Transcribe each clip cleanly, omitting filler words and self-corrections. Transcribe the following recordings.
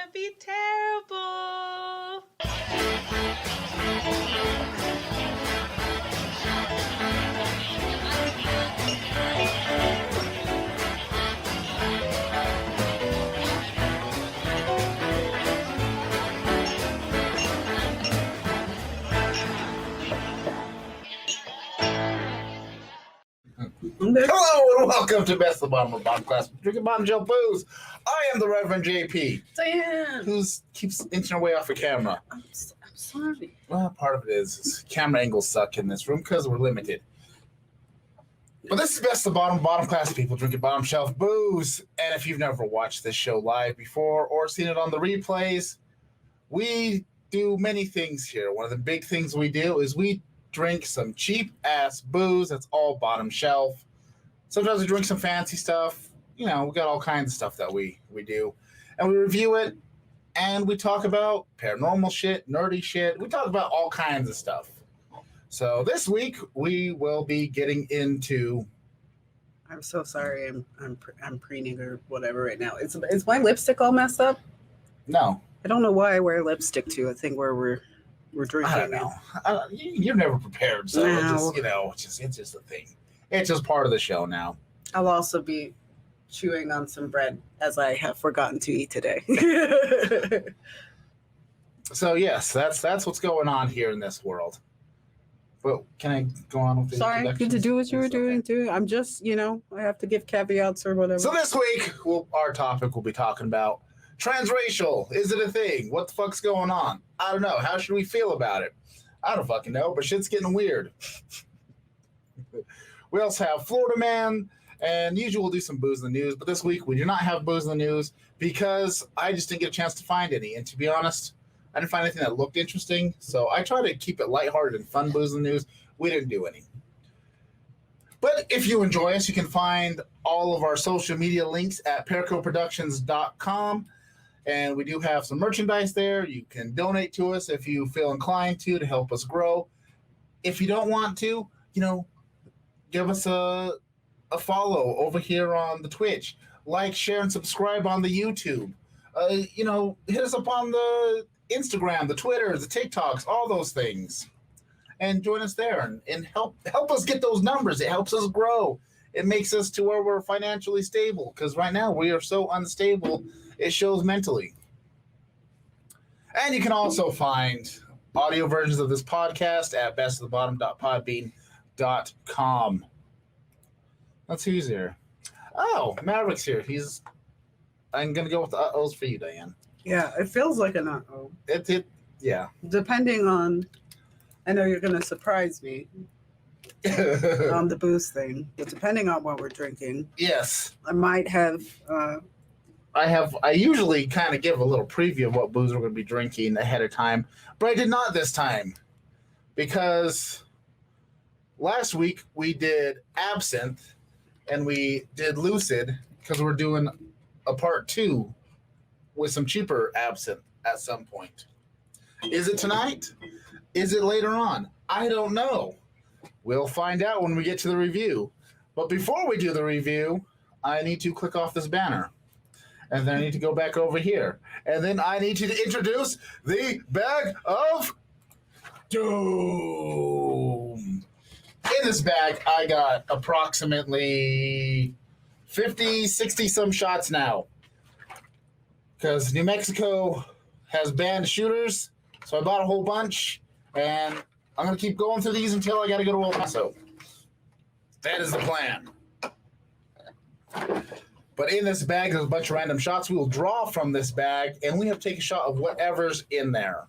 gonna be terrible. Hello and welcome to Best of the Bottom of Bottom Class. Drinking Bottom Gel Booze. I am the Reverend JP. Diane. Who keeps inching her way off the camera. I'm sorry. Well, part of it is camera angles suck in this room because we're limited. But this is Best of the Bottom Class people drinking bottom shelf booze. And if you've never watched this show live before or seen it on the replays, we do many things here. One of the big things we do is we drink some cheap ass booze that's all bottom shelf. Sometimes we drink some fancy stuff. You know, we got all kinds of stuff that we do. And we review it, and we talk about paranormal shit, nerdy shit. We talk about all kinds of stuff. So this week, we will be getting into... I'm so sorry. I'm preening or whatever right now. Is my lipstick all messed up? No. I don't know why I wear lipstick to a thing where we're drinking. I don't know. You're never prepared, so No. it's just a thing. It's just part of the show now. I'll also be chewing on some bread as I have forgotten to eat today. So yes, that's what's going on here in this world. But can I go on with the Sorry, good to do what you were doing too. I'm just, I have to give caveats or whatever. So this week, our topic will be talking about transracial. Is it a thing? What the fuck's going on? I don't know. How should we feel about it? I don't fucking know, but shit's getting weird. We also have Florida Man, and usually we'll do some booze in the news, but this week we do not have booze in the news because I just didn't get a chance to find any. And to be honest, I didn't find anything that looked interesting, so I try to keep it lighthearted and fun booze in the news. We didn't do any. But if you enjoy us, you can find all of our social media links at pericoproductions.com. And we do have some merchandise there. You can donate to us if you feel inclined to help us grow. If you don't want to, give us a follow over here on the Twitch. Like, share, and subscribe on the YouTube. Hit us up on the Instagram, the Twitter, the TikToks, all those things. And join us there and help us get those numbers. It helps us grow. It makes us to where we're financially stable. Because right now we are so unstable, it shows mentally. And you can also find audio versions of this podcast at bestofthebottom.podbean.com. Let's see who's here. Oh, Maverick's here. I'm going to go with the uh-ohs for you, Diane. Yeah, it feels like an uh-oh. Yeah. Depending on, I know you're going to surprise me on the booze thing, but depending on what we're drinking. Yes. I might have... I usually kind of give a little preview of what booze we're going to be drinking ahead of time, but I did not this time because last week we did Absinthe and we did Lucid because we're doing a part 2 with some cheaper Absinthe at some point. Is it tonight? Is it later on? I don't know. We'll find out when we get to the review. But before we do the review, I need to click off this banner. And then I need to go back over here. And then I need to introduce the bag of doom. In this bag, I got approximately 50, 60 some shots now. Because New Mexico has banned shooters. So I bought a whole bunch. And I'm going to keep going through these until I got to go to El Paso. That is the plan. But in this bag, there's a bunch of random shots. We will draw from this bag, and we have to take a shot of whatever's in there.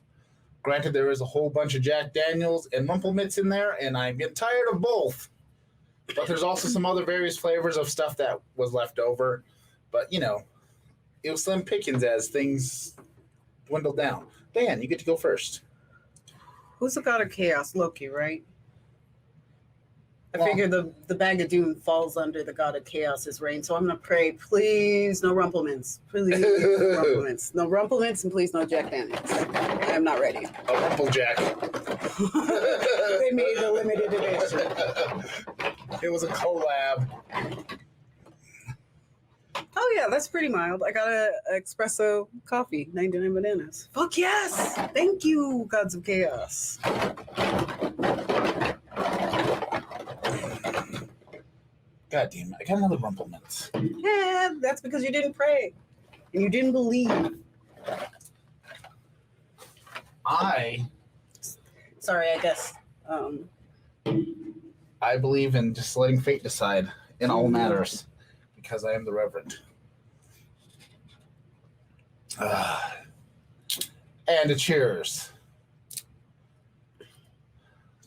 Granted, there is a whole bunch of Jack Daniels and Rumpelmitz in there, and I'm getting tired of both. But there's also some other various flavors of stuff that was left over. But, it was slim pickings as things dwindled down. Dan, you get to go first. Who's the god of chaos? Loki, right? I figure the bag of doom falls under the god of chaos's reign. So I'm going to pray, please, no Rumpelmints. Please, no Rumpelmints. No Rumpelmints and please no Jack Daniels. I'm not ready. A Rumpeljack. They made a limited edition. It was a collab. How Oh yeah, that's pretty mild. I got a espresso coffee, 99 bananas. Fuck yes! Thank you, Gods of Chaos. God damn it! I got another Rumplemans. Yeah, that's because you didn't pray and you didn't believe. Sorry, I guess. I believe in just letting fate decide in all matters, because I am the Reverend. And a cheers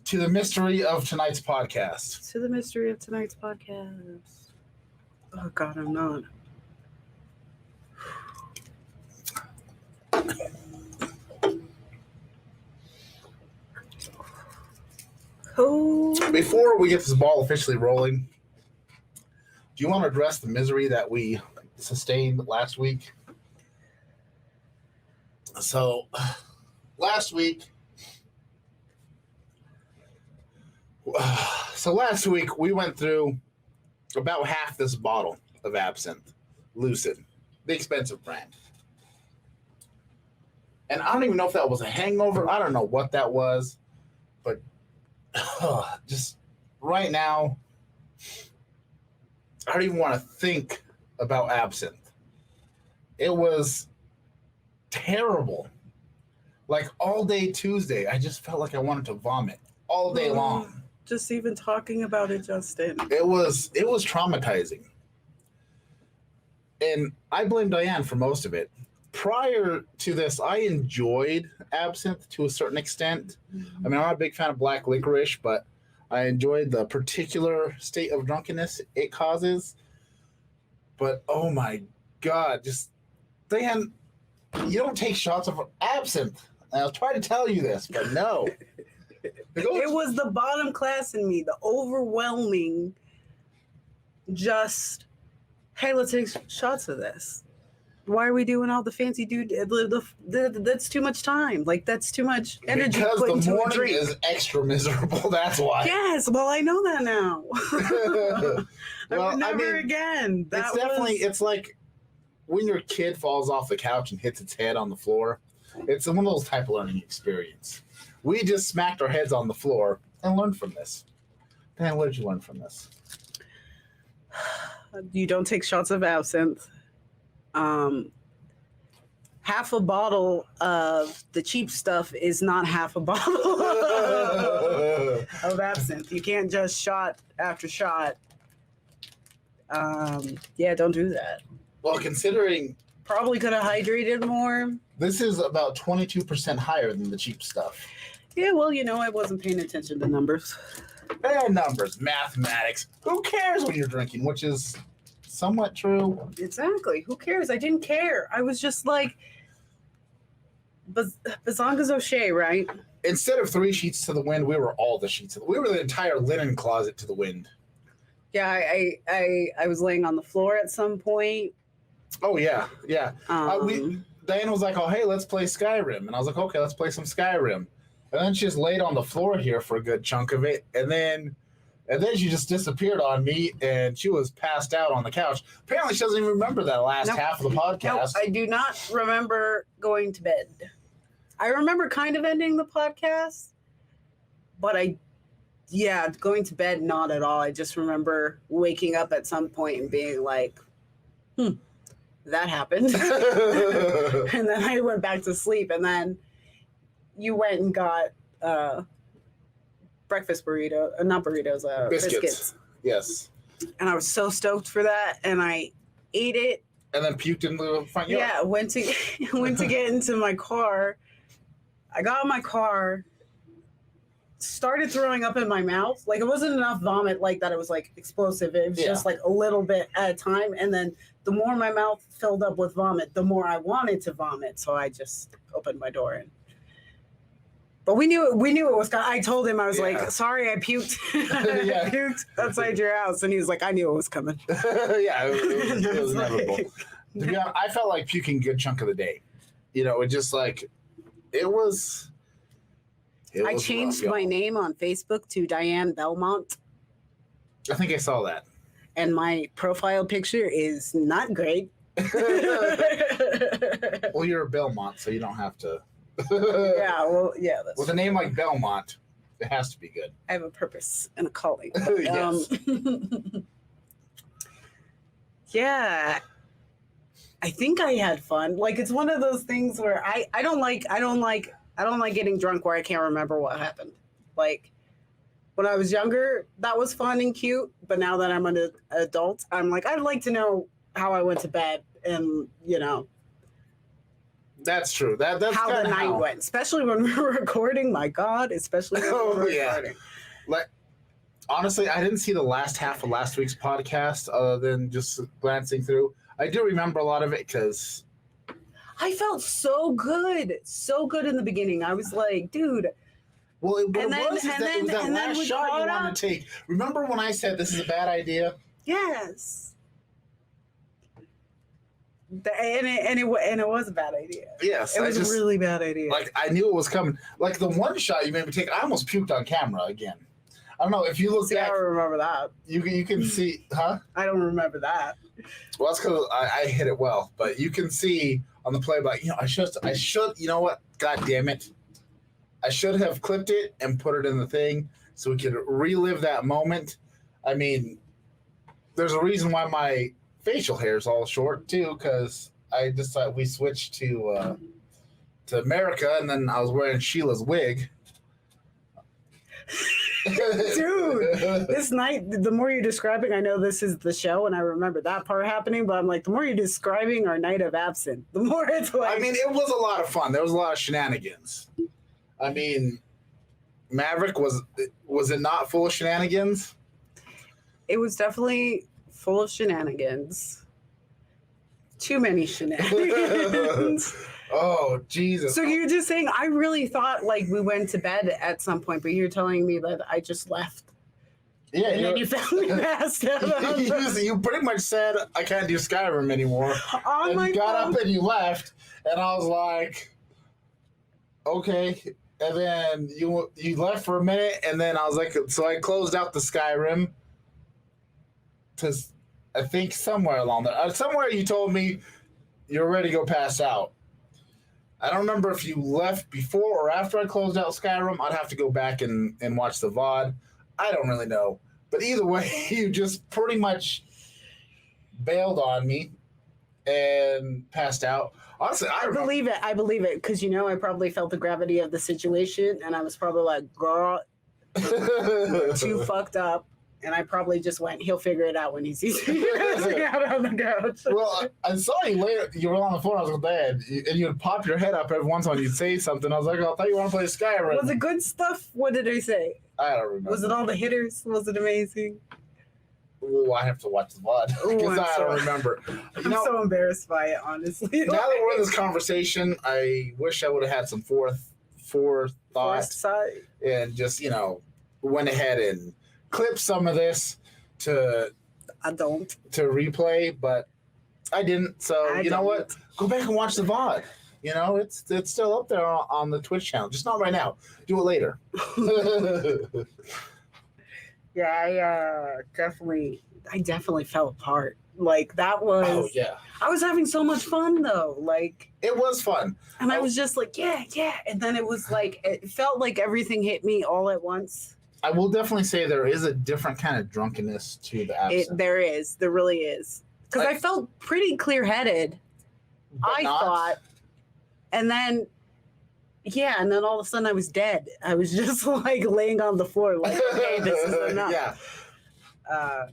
to the mystery of tonight's podcast. To the mystery of tonight's podcast. Oh God, I'm not. Oh. Before we get this ball officially rolling, do you want to address the misery that we sustained last week? So, last week we went through about half this bottle of Absinthe, Lucid, the expensive brand. And I don't even know if that was a hangover. I don't know what that was. But just right now, I don't even want to think about Absinthe. It was terrible. Like all day Tuesday, I just felt like I wanted to vomit all day long. Just even talking about it, Justin. It was traumatizing. And I blame Diane for most of it. Prior to this, I enjoyed Absinthe to a certain extent. I mean, I'm not a big fan of black licorice, but I enjoyed the particular state of drunkenness it causes. But oh my God, just Diane, you don't take shots of Absinthe. And I was trying to tell you this, but no. It was the bottom class in me, the overwhelming, just, hey, let's take shots of this. Why are we doing all the fancy dude? That's too much time. Like, that's too much energy. Because put the into morning a drink. is extra miserable. That's why. Yes, well, I know that now. Well, never again. It's like when your kid falls off the couch and hits its head on the floor. It's one of those type of learning experience. We just smacked our heads on the floor and learned from this. Dan, what did you learn from this? You don't take shots of Absinthe. Half a bottle of the cheap stuff is not half a bottle of Absinthe. You can't just shot after shot. Yeah, don't do that. Well, considering probably could have hydrated more. This is about 22% higher than the cheap stuff. Yeah, well, I wasn't paying attention to numbers. Numbers, mathematics. Who cares when you're drinking? Which is somewhat true. Exactly. Who cares? I didn't care. I was just like, Bazonga's O'Shea, right? Instead of 3 sheets to the wind, we were all the sheets. We were the entire linen closet to the wind. Yeah, I was laying on the floor at some point. Oh, yeah. Diana was like, oh, hey, let's play Skyrim. And I was like, okay, let's play some Skyrim. And then she just laid on the floor here for a good chunk of it. And then she just disappeared on me, and she was passed out on the couch. Apparently, she doesn't even remember that last half of the podcast. Nope, I do not remember going to bed. I remember kind of ending the podcast, but going to bed, not at all. I just remember waking up at some point and being like, that happened. And then I went back to sleep, and then you went and got breakfast burrito, not burritos, biscuits. Yes. And I was so stoked for that, and I ate it. And then puked in the front yard. Yeah, went to get into my car. I got in my car, started throwing up in my mouth. Like, it wasn't enough vomit like that. It was like explosive. It was just like a little bit at a time. And then the more my mouth filled up with vomit, the more I wanted to vomit. So I just opened my door and. But we knew it was. I told him, I was like, sorry, I puked. I puked outside your house, and he was like, I knew it was coming. It was inevitable. To be honest, I felt like puking a good chunk of the day. It just like it was. I changed my name on Facebook to Diane Belmont. I think I saw that. And my profile picture is not great. Well, you're a Belmont, so you don't have to. Yeah, well, yeah. That's With a name like Belmont, it has to be good. I have a purpose and a calling. Yes. Yeah, I think I had fun. Like it's one of those things where I don't like getting drunk where I can't remember what happened. Like when I was younger, that was fun and cute. But now that I'm an adult, I'm like I'd like to know how I went to bed and That's true. That's how the kinda night went, especially when we were recording. My God, especially when we were recording. Like, honestly, I didn't see the last half of last week's podcast other than just glancing through. I do remember a lot of it because I felt so good in the beginning. I was like, dude. Well, it And then- was is and that it was then- that and then last we shot you caught wanted up. to take. Remember when I said this is a bad idea? Yes. And it was a bad idea. Yes, It was a really bad idea. like I knew it was coming. Like the one shot you made me take, I almost puked on camera again. I don't know if you look See, I back, don't remember that. you can see, huh? I don't remember that. Well, that's because I hit it well, but you can see on the playback. I should. You know what? God damn it! I should have clipped it and put it in the thing so we could relive that moment. I mean, there's a reason why my facial hair is all short too, because I decided we switched to America, and then I was wearing Sheila's wig. Dude, this night, the more you're describing, I know this is the show and I remember that part happening, but I'm like, the more you're describing our night of absinthe, the more it's like. I mean, it was a lot of fun. There was a lot of shenanigans. I mean, Maverick, was it not full of shenanigans? It was definitely full of shenanigans. Too many shenanigans. Oh, Jesus. So you're just saying, I really thought like we went to bed at some point, but you're telling me that I just left. Yeah, And then you found me passed out. you pretty much said, I can't do Skyrim anymore. Oh And my you got God. up and you left. And I was like, okay. And then you left for a minute. And then I was like, so I closed out the Skyrim. Because I think somewhere along there, somewhere you told me you're ready to go pass out. I don't remember if you left before or after I closed out Skyrim. I'd have to go back and watch the VOD. I don't really know. But either way, you just pretty much bailed on me and passed out. Honestly, I believe it. I believe it. Because, I probably felt the gravity of the situation. And I was probably like, girl, too fucked up. And I probably just went, he'll figure it out when he sees me out on the couch. Well, I saw you later. You were on the phone. I was in bed. And you'd pop your head up every once in a while. You'd say something. I was like, oh, I thought you want to play Skyrim. Was it good stuff? What did I say? I don't remember. Was it all the hitters? Was it amazing? Oh, I have to watch the VOD. Because I don't remember. I'm so embarrassed by it, honestly. Now that we're in this conversation, I wish I would have had some forethought Foresight. and just, went ahead and clip some of this to replay, but I didn't. So you know what? Go back and watch the VOD. It's still up there on the Twitch channel. Just not right now. Do it later. Yeah, I definitely fell apart. Like that was. Oh yeah. I was having so much fun though. Like it was fun, and I was just like, yeah, and then it was like it felt like everything hit me all at once. I will definitely say there is a different kind of drunkenness to the absinthe. There really is. Because I felt pretty clear-headed, I thought. And then, and then all of a sudden I was dead. I was just like laying on the floor like, okay, this is enough. Yeah.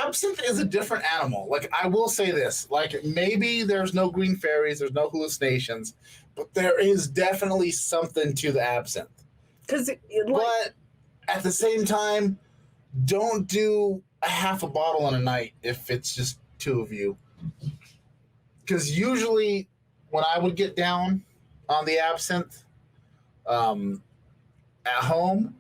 Absinthe is a different animal. Like, I will say this. Like, maybe there's no green fairies, there's no hallucinations, but there is definitely something to the absinthe. But at the same time, don't do a half a bottle in a night if it's just two of you. Because usually when I would get down on the absinthe at home,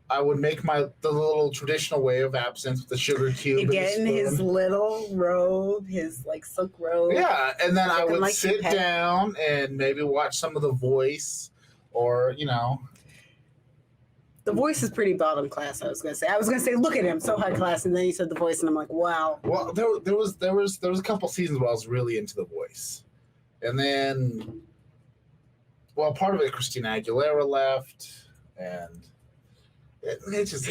I would make the little traditional way of absinthe with the sugar cube. You get in his little robe, his silk robe. Yeah, and then I would sit down and maybe watch some of The Voice or, The voice is pretty bottom class. I was gonna say, look at him, so high class, and then you said the voice, and I'm like, wow. Well, there was a couple seasons where I was really into the voice, and then, well, part of it, Christina Aguilera left, and it just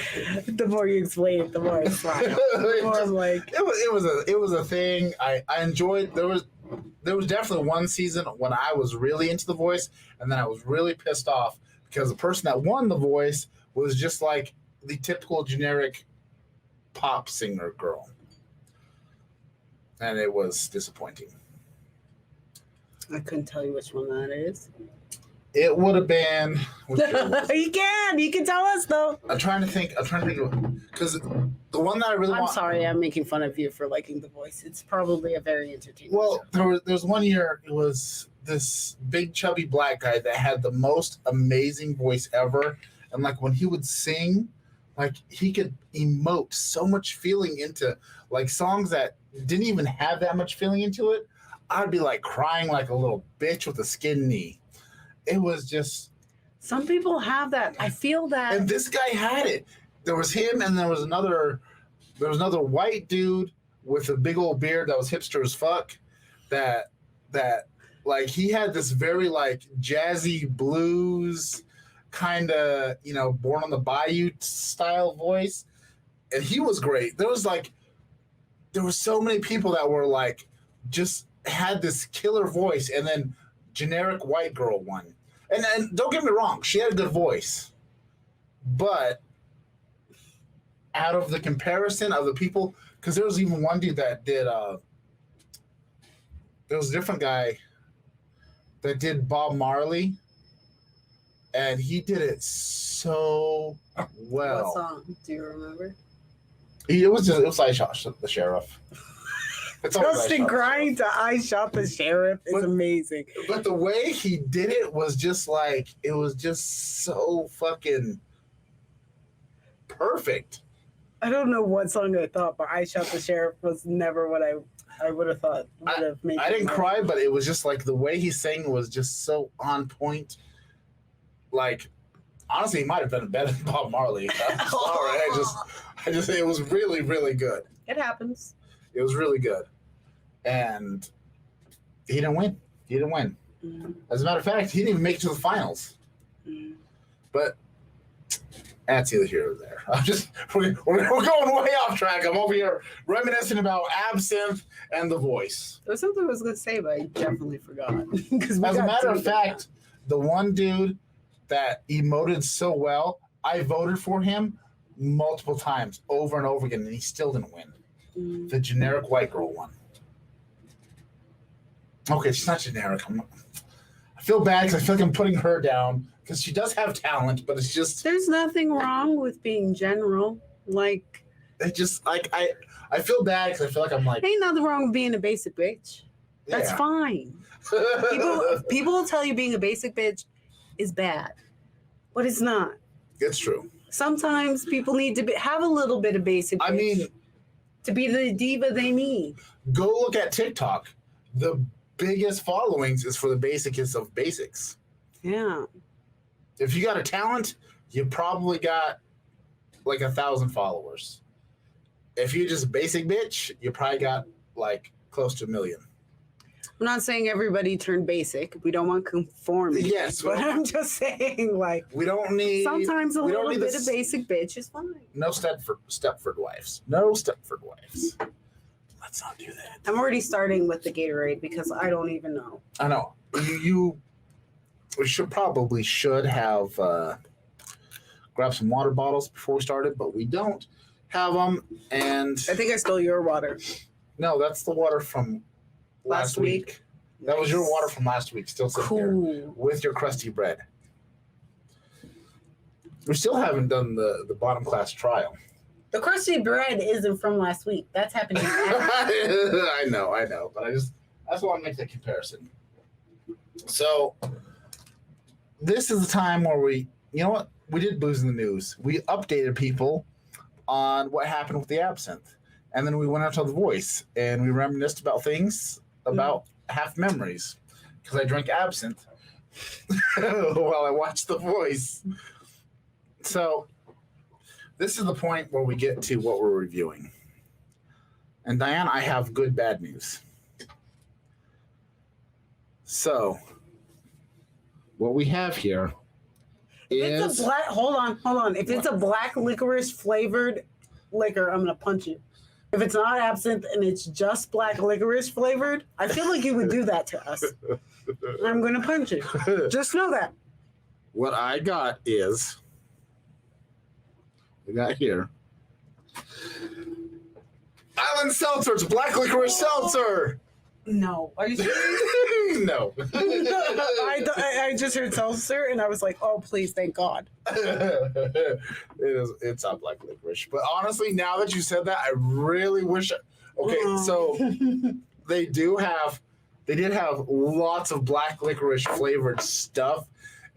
The more you explain it, the more I smile. The more I'm like, it was a thing. I enjoyed. There was definitely one season when I was really into the voice, and then I was really pissed off because the person that won the voice was just like the typical generic pop singer girl. And it was disappointing. I couldn't tell you which one that is. It would have been. You can tell us though. I'm trying to think of because the one that I really I'm sorry, I'm making fun of you for liking the voice. It's probably a very entertaining. Well, show. there was 1 year. It was this big chubby black guy that had the most amazing voice ever, and like when he would sing, like he could emote so much feeling into like songs that didn't even have that much feeling into it. I'd be like crying like a little bitch with a skin knee. It was just. Some people have that. I feel that. And this guy had it. There was him, and there was another white dude with a big old beard that was hipster as fuck. That like he had this very like jazzy blues kind of, Born on the Bayou style voice, and he was great. There were so many people that were like just had this killer voice, and then generic white girl won. And don't get me wrong, she had a good voice, but out of the comparison of the people, because there was even one dude that did there was a different guy that did Bob Marley, and he did it so well. What song? Do you remember? It was I Shot the Sheriff. It's Justin crying to I Shot the Sheriff is amazing. But the way he did it was just like, it was just so fucking perfect. I don't know what song I thought, but I Shot the Sheriff was never what I would have thought would have made. I didn't cry, but it was just like the way he sang was just so on point. Like, honestly, he might have been better than Bob Marley. I'm sorry. I just it was really, really good. It happens. It was really good. And he didn't win. Mm. As a matter of fact, he didn't even make it to the finals. Mm. But that's either here or there. We're going way off track. I'm over here reminiscing about Absinthe and The Voice. There was something I was going to say, but I definitely forgot. As a matter of fact, the one dude that emoted so well, I voted for him multiple times, over and over again, and he still didn't win. Mm. The generic white girl won. Okay, she's not generic. I feel bad because I feel like I'm putting her down because she does have talent, but it's just. There's nothing wrong with being general. Like. It just like I feel bad because I feel like I'm like. Ain't nothing wrong with being a basic bitch. That's fine. People will tell you being a basic bitch is bad, but it's not. It's true. Sometimes people need to have a little bit of basic bitch. I mean, to be the diva they need. Go look at TikTok. The biggest followings is for the basicest of basics. Yeah. If you got a talent, you probably got like 1,000 followers. If you're just a basic bitch, you probably got like close to 1 million. I'm not saying everybody turned basic. We don't want conformity. Yes, but I'm just saying, like, we don't need. Sometimes a little bit of basic bitch is fine. No Stepford wives. Let's not do that. I'm already starting with the Gatorade because I don't even know. I know. We should have grabbed some water bottles before we started, but we don't have them. And I think I stole your water. No, that's the water from last week. That was your water from last week, still sitting here with your crusty bread. We still haven't done the bottom class trial. The crusty bread isn't from last week. That's happening. I know, but I just want to make the comparison. So this is the time where we did booze in the news. We updated people on what happened with the Absinthe, and then we went out to The Voice and we reminisced about things about half memories because I drank Absinthe while I watched The Voice. So this is the point where we get to what we're reviewing. And Diane, I have good, bad news. So what we have here If is it's a black, hold on. If it's a black licorice flavored liquor, I'm gonna punch it. If it's not absinthe and it's just black licorice flavored, I feel like you would do that to us. I'm gonna punch it. Just know that. what I got is we got here Island Seltzer. It's black licorice seltzer. No, are you serious? No. I just heard seltzer and I was like, oh please, thank God. It's not black licorice. But honestly, now that you said that, I really wish. Okay, so they did have lots of black licorice flavored stuff,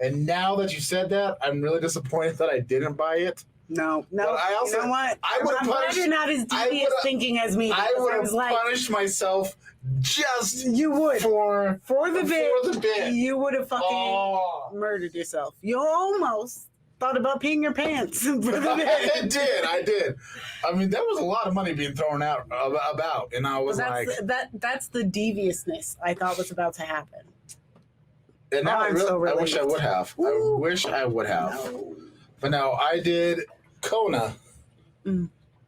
and now that you said that, I'm really disappointed that I didn't buy it. No. But I also, you know what? I would have I'm glad punished. you're not as devious thinking as me. I would have was like, punished myself just you would for the bit. You would have fucking murdered yourself. You almost thought about peeing your pants for the bit. I did. I mean, there was a lot of money being thrown out about, and I was like, that's the deviousness I thought was about to happen. and now I wish I would have. Ooh. I wish I would have. No. But no, I did Kona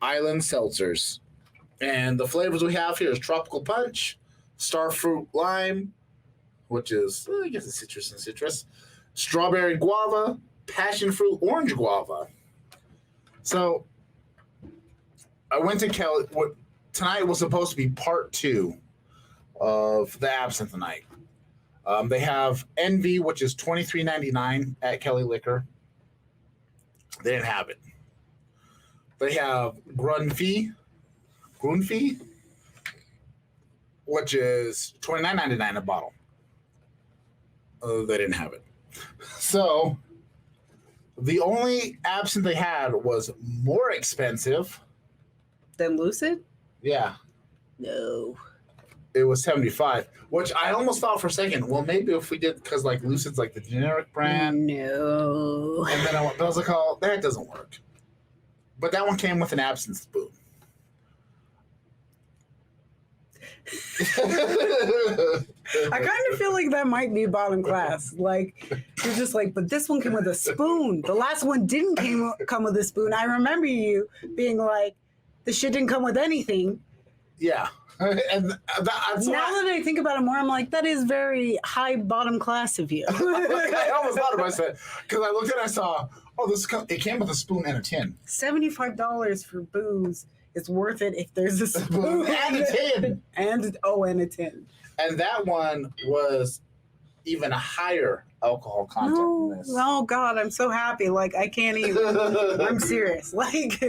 Island Seltzers. And the flavors we have here is Tropical Punch, Starfruit Lime, which is, I guess it's citrus and citrus, Strawberry Guava, Passion Fruit Orange Guava. So I went to Kelly. Tonight was supposed to be part 2 of the Absinthe night. They have Envy, which is $23.99 at Kelly Liquor. They didn't have it. They have Grunfee, which is $29.99 a bottle. They didn't have it. So the only absinthe they had was more expensive. Then Lucid? Yeah. No. It was $75, which I almost thought for a second, well, maybe if we did, because like Lucid's like the generic brand. No. And then I was like, oh, that doesn't work. But that one came with an absinthe spoon. I kind of feel like that might be bottom class. Like, you're just like, but this one came with a spoon. The last one didn't come with a spoon. I remember you being like, the shit didn't come with anything. Yeah. And that's now that I think about it more, I'm like, that is very high bottom class of you. I almost thought of myself because I looked at it and I saw, oh, it came with a spoon and a tin. $75 for booze is worth it if there's a spoon and a tin. And a tin. And that one was even a higher alcohol content than this. Oh God, I'm so happy. Like I can't even. I'm serious. Like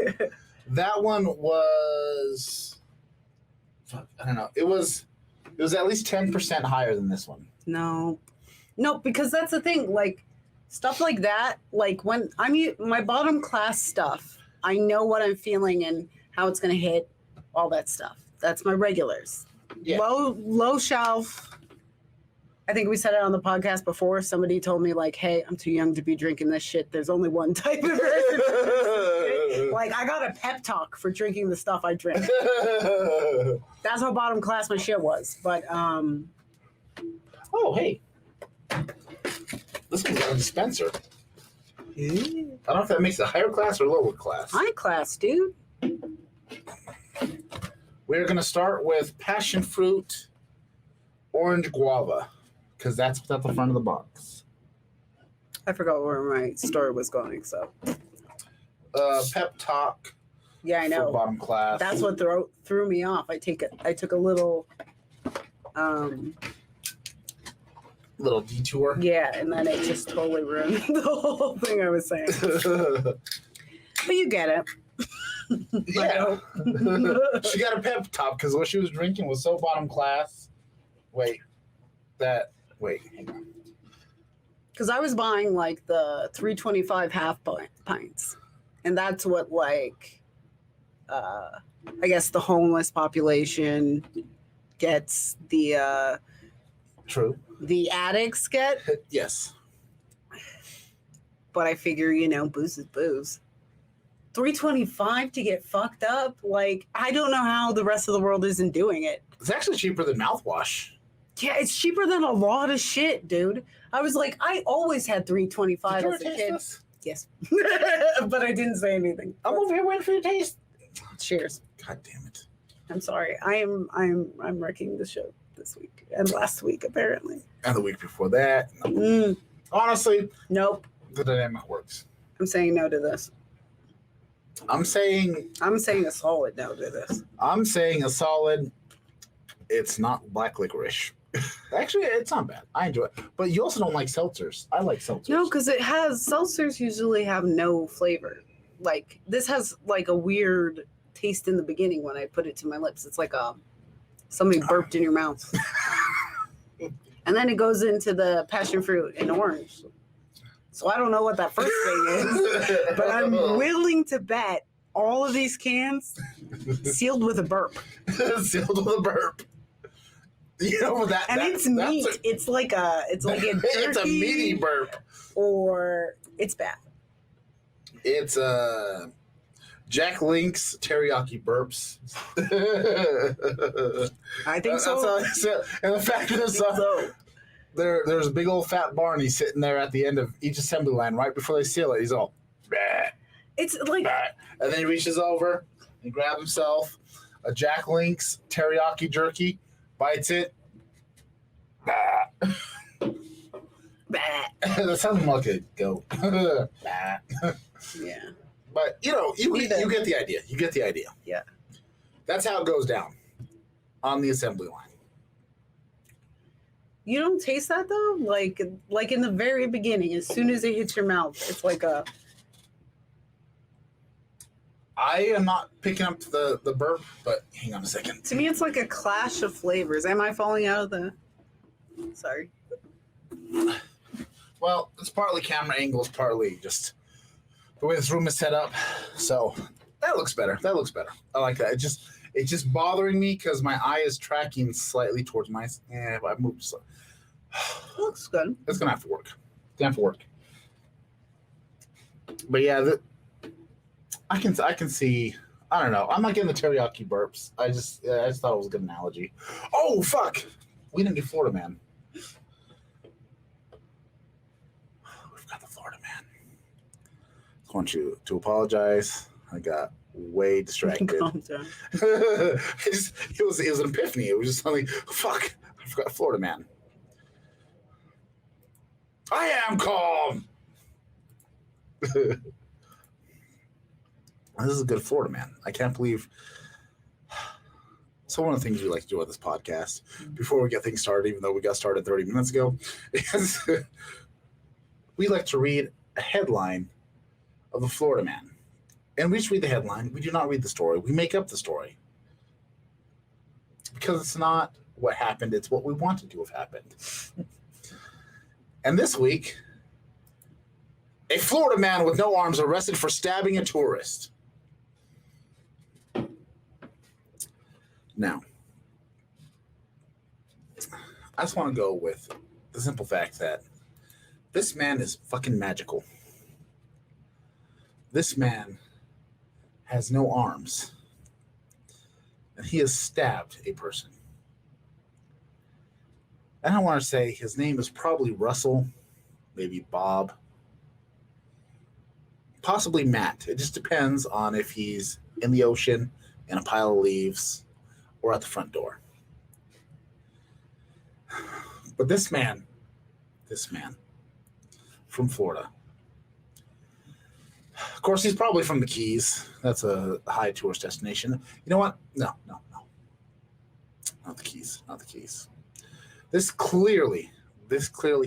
that one was. I don't know. It was at least 10% higher than this one. No, because that's the thing. Like stuff like that. Like when my bottom class stuff, I know what I'm feeling and how it's gonna hit. All that stuff. That's my regulars. Yeah. Low shelf. I think we said it on the podcast before. Somebody told me like, "Hey, I'm too young to be drinking this shit. There's only one type of person." Like, I got a pep talk for drinking the stuff I drink. That's how bottom class my shit was. But oh, hey, this one's got a dispenser. I don't know if that makes it higher class or lower class. high class, dude. We're gonna start with passion fruit, orange guava. Because that's what's at the front of the box. I forgot where my story was going. So, pep talk. yeah, I know. For bottom class. That's what threw me off. I took a little, little detour. yeah, and then it just totally ruined the whole thing I was saying. But you get it. Yeah. She got a pep talk because what she was drinking was so bottom class. Wait, hang on. Because I was buying like the 325 half pints, and that's what like, I guess the homeless population gets. True. The addicts get. Yes. but I figure, you know, booze is booze. $3.25 to get fucked up? Like, I don't know how the rest of the world isn't doing it. It's actually cheaper than mouthwash. Yeah, it's cheaper than a lot of shit, dude. I was like, I always had $3.25 as a kid. This? Yes. But I didn't say anything. I'm over here waiting for your taste. Cheers. God damn it. I'm sorry. I'm wrecking the show this week and last week apparently. And the week before that. Mm, Honestly, nope. the dynamic works. I'm saying no to this. I'm saying a solid no to this. I'm saying a solid. It's not black licorice. Actually, it's not bad. I enjoy it. But you also don't like seltzers. I like seltzers. No, because seltzers usually have no flavor. Like this has like a weird taste in the beginning when I put it to my lips. It's like somebody burped in your mouth. And then it goes into the passion fruit and orange. So I don't know what that first thing is, but I'm willing to bet all of these cans sealed with a burp. Sealed with a burp. You know that, and it's meat. It's like a jerky, it's a meaty burp, or it's bad. It's Jack Link's teriyaki burps. I think so. And the fact is, there's a big old fat Barney sitting there at the end of each assembly line right before they seal it. He's all, bah, it's like, bah. And then he reaches over and grabs himself a Jack Link's teriyaki jerky, bites it. Bah. bah. That sounds like a goat. Bah. Yeah. But, you know, you get the idea. You get the idea. Yeah. That's how it goes down on the assembly line. You don't taste that, though? Like in the very beginning, as soon as it hits your mouth, it's like a... I am not picking up the burp, but hang on a second. To me, it's like a clash of flavors. Am I falling out of the... Sorry. Well, it's partly camera angles, partly just the way this room is set up. So that looks better. That looks better. I like that. It's just bothering me because my eye is tracking slightly towards my... Yeah, I moved slightly. Looks good. It's going to have to work. It's going to have to work. But yeah, I can see... I don't know. I'm not getting the teriyaki burps. I just thought it was a good analogy. Oh, fuck! We didn't do Florida Man. We've got the Florida Man. I want you to apologize. I got way distracted. Calm down. It was an epiphany. It was just suddenly, fuck, I forgot Florida Man. I am calm. This is a good Florida Man. I can't believe. So one of the things we like to do on this podcast, before we get things started, even though we got started 30 minutes ago, is we like to read a headline of the Florida Man. And we just read the headline. We do not read the story. We make up the story. Because it's not what happened, it's what we wanted to have happened. And this week, a Florida man with no arms arrested for stabbing a tourist. Now, I just want to go with the simple fact that this man is fucking magical. This man has no arms, and he has stabbed a person. And I want to say his name is probably Russell, maybe Bob, possibly Matt. It just depends on if he's in the ocean, in a pile of leaves, or at the front door. But this man from Florida, of course, he's probably from the Keys. That's a high tourist destination. You know what? No. Not the Keys. This clearly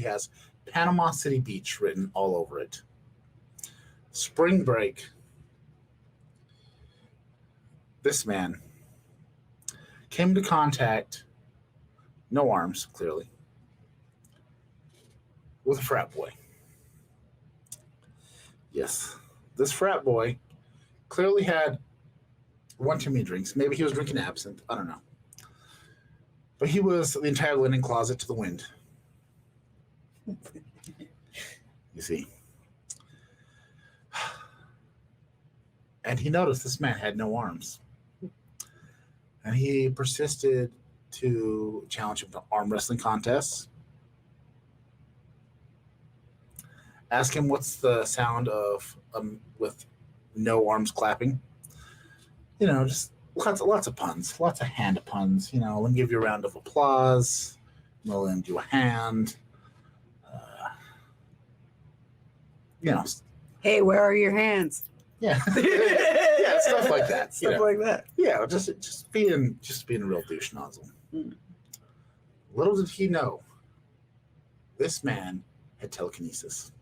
has Panama City Beach written all over it. Spring break. This man came into contact, no arms, clearly, with a frat boy. Yes, this frat boy clearly had one too many drinks. Maybe he was drinking absinthe. I don't know. But he was the entire linen closet to the wind. You see. And he noticed this man had no arms. And he persisted to challenge him to arm wrestling contests. Ask him what's the sound of with no arms clapping. You know, just lots of puns, lots of hand puns. You know, let me give you a round of applause. We'll lend you a hand. You know. Hey, where are your hands? Yeah, yeah, stuff like that. Stuff like that. Yeah, just being a real douche nozzle. Little did he know, this man had telekinesis.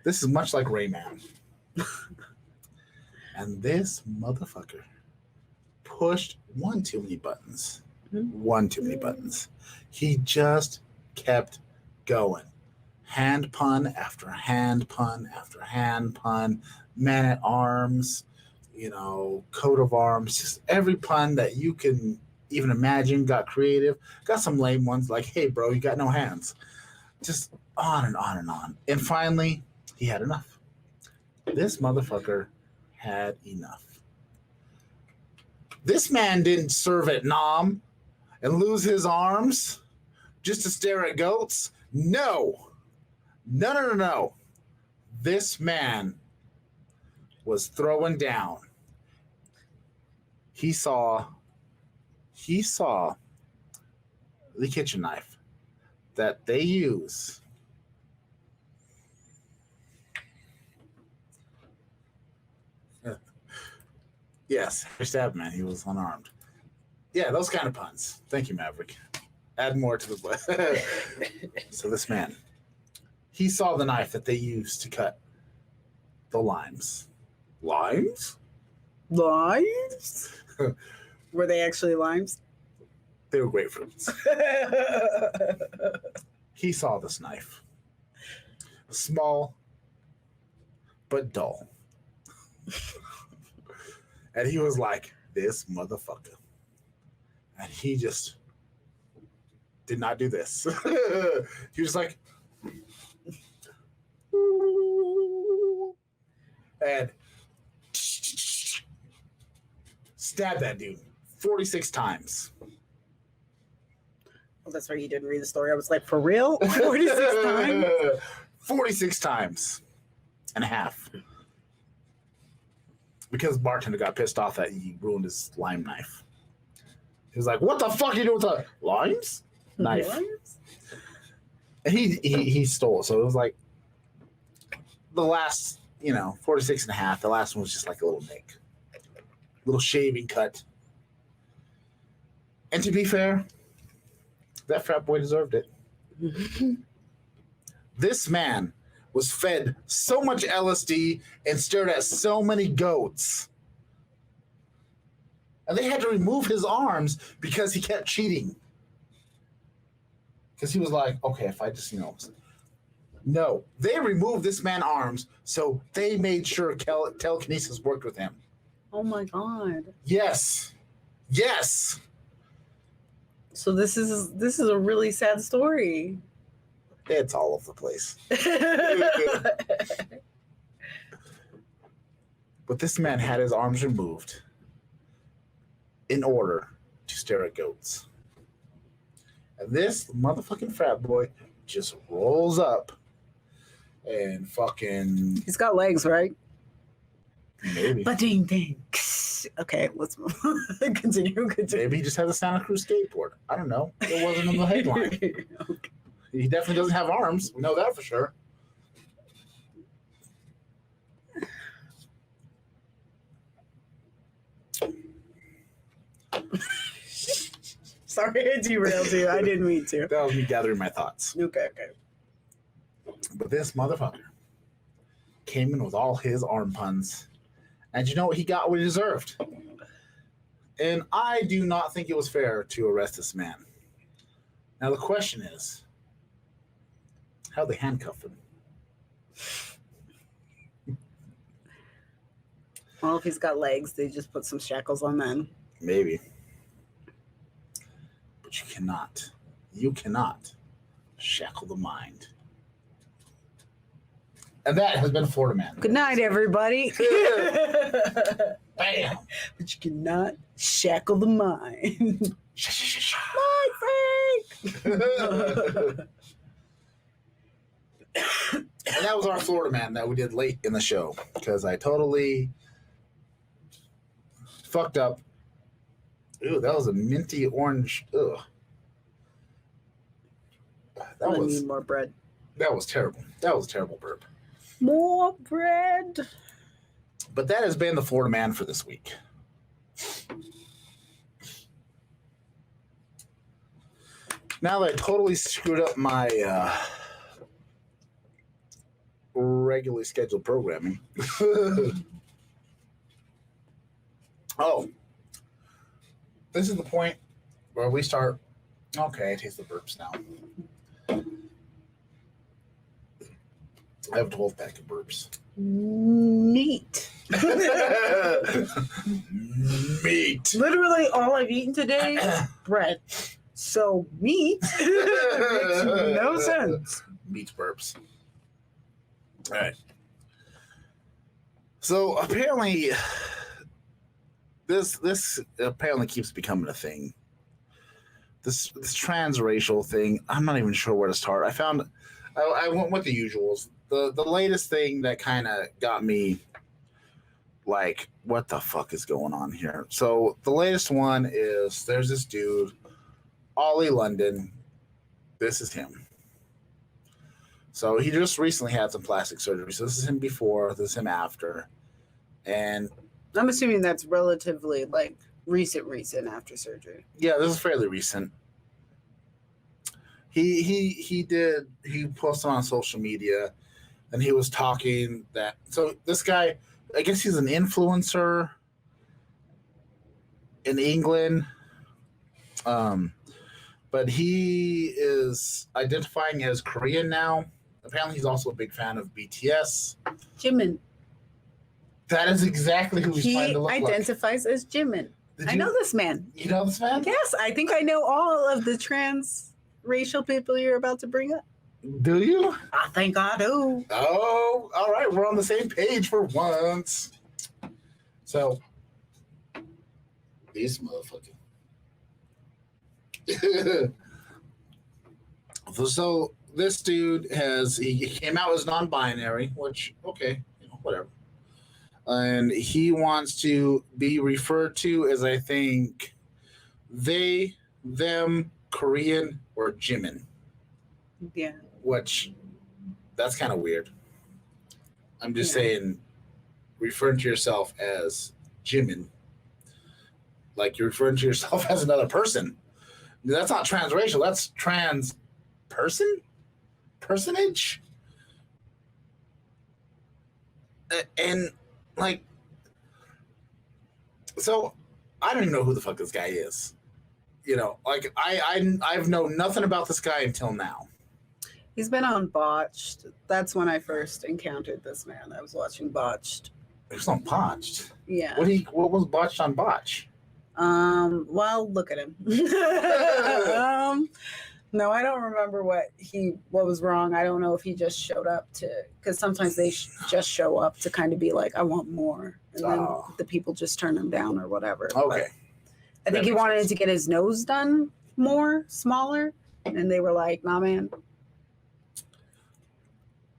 This is much like Rayman. And this motherfucker pushed one too many buttons. One too many buttons. He just kept going. Hand pun after hand pun after hand pun. Man at arms, you know, coat of arms. Just every pun that you can even imagine got creative. Got some lame ones like, hey, bro, you got no hands. Just on and on and on. And finally, he had enough. This motherfucker had enough. This man didn't serve at Nam and lose his arms just to stare at goats. No. No. This man was throwing down. He saw the kitchen knife that they use. Yes, stab man. He was unarmed. Yeah, those kind of puns. Thank you, Maverick. Add more to the list. So this man, he saw the knife that they used to cut the limes. Limes? Limes? Were they actually limes? They were grapefruits. He saw this knife. Small, but dull. And he was like, this motherfucker. And he just did not do this. He was like, and stabbed that dude 46 times. Well, that's why you didn't read the story. I was like, for real? 46 times? 46 times and a half. Because the bartender got pissed off that he ruined his lime knife. He was like, what the fuck are you doing with the limes? Knife. Limes? And he stole it. So it was like the last, 46 and a half. The last one was just like a little nick. Little shaving cut. And to be fair, that frat boy deserved it. This man was fed so much LSD and stared at so many goats. And they had to remove his arms because he kept cheating. Because he was like, okay, if I just, No, they removed this man's arms, so they made sure telekinesis worked with him. Oh my God. Yes. So this is a really sad story. It's all over the place. But this man had his arms removed in order to stare at goats. And this motherfucking frat boy just rolls up and fucking... He's got legs, right? Maybe. Ba-ding ding. Okay, let's continue. Maybe he just has a Santa Cruz skateboard. I don't know. It wasn't in the headline. Okay. He definitely doesn't have arms. We know that for sure. Sorry, I derailed you. I didn't mean to. That was me gathering my thoughts. Okay. But this motherfucker came in with all his arm puns. And you know what? He got what he deserved. And I do not think it was fair to arrest this man. Now the question is, how'd they handcuff him? Well, if he's got legs, they just put some shackles on them. Maybe. But you cannot shackle the mind. And that has been Florida Man. Good night, everybody. Bam. But you cannot shackle the mind. Mind freak. And that was our Florida Man that we did late in the show because I totally fucked up. Ooh, that was a minty orange. Ugh. I need more bread. That was terrible. That was a terrible burp. More bread. But that has been the Florida Man for this week. Now that I totally screwed up my regularly scheduled programming. Oh, this is the point where we start. Okay, I taste the burps now. I have a 12 pack of burps. Meat. Meat. Literally all I've eaten today is bread. So meat makes no sense. Meat burps. All right. So apparently, this apparently keeps becoming a thing. This transracial thing. I'm not even sure where to start. I went with the usuals. The latest thing that kind of got me like, what the fuck is going on here? So the latest one is there's this dude, Ollie London. This is him. So he just recently had some plastic surgery. So this is him before, this is him after. And I'm assuming that's relatively like recent after surgery. yeah, this is fairly recent. He posted on social media and he was talking that, so this guy, I guess he's an influencer in England. But he is identifying as Korean now. Apparently he's also a big fan of BTS. Jimin. That is exactly who he's trying to look like. He identifies as Jimin. I know this man. You know this man? Yes, I think I know all of the transracial people you're about to bring up. Do you? I think I do. Oh, all right. We're on the same page for once. So, these motherfuckers. So, this dude he came out as non-binary, which, okay, whatever. And he wants to be referred to as, I think, they, them, Korean, or Jimin. Yeah. Which, that's kind of weird. I'm just saying, referring to yourself as Jimin, like you're referring to yourself as another person. That's not transracial. That's trans personage. And like, so I don't even know who the fuck this guy is. Like I've known nothing about this guy until now. He's been on Botched. That's when I first encountered this man. I was watching Botched. It was on Botched. Yeah. What was Botched on Botch? Well, look at him. No, I don't remember what was wrong. I don't know if he just showed up because sometimes they just show up to kind of be like, I want more. And then the people just turn him down or whatever. Okay. But I think he wanted to get his nose done smaller. And they were like, nah, man.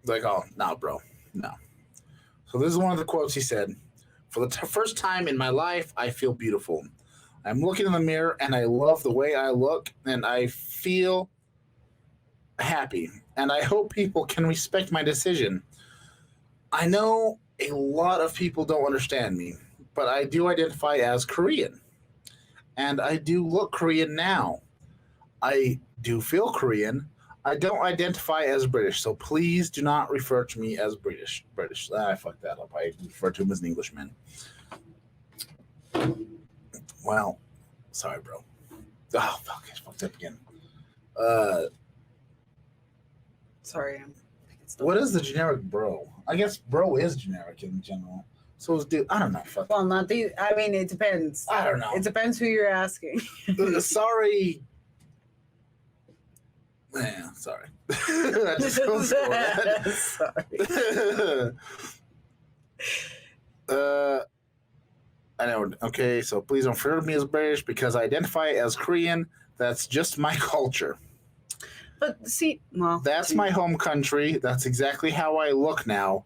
Like, oh, no, bro. No. So this is one of the quotes he said. For the first time in my life, I feel beautiful. I'm looking in the mirror and I love the way I look and I feel happy. And I hope people can respect my decision. I know a lot of people don't understand me, but I do identify as Korean. And I do look Korean now. I do feel Korean. I don't identify as British, so please do not refer to me as British. I fucked that up. I refer to him as an Englishman. Well, sorry, bro. Oh, fuck. I fucked up again. Sorry. What is the generic bro? I guess bro is generic in general. So is dude. I don't know. Fuck. Well, not the. I mean, it depends. I don't know. It depends who you're asking. Sorry. Man, sorry. That just goes for that. Sorry. I know. Okay, so please don't refer to me as British because I identify as Korean. That's just my culture. But see, well, That's my home country. That's exactly how I look now.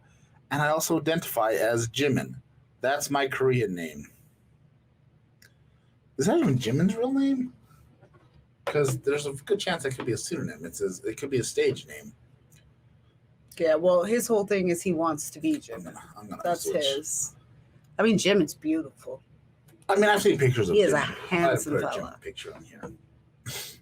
And I also identify as Jimin. That's my Korean name. Is that even Jimin's real name? Because there's a good chance it could be a pseudonym. It could be a stage name. Yeah, well, his whole thing is he wants to be Jimin. I'm gonna That's switch. his. I mean, Jimin's beautiful. I mean, I've seen pictures of He Jimin. is a handsome I'd put a fella. Jimin picture on here.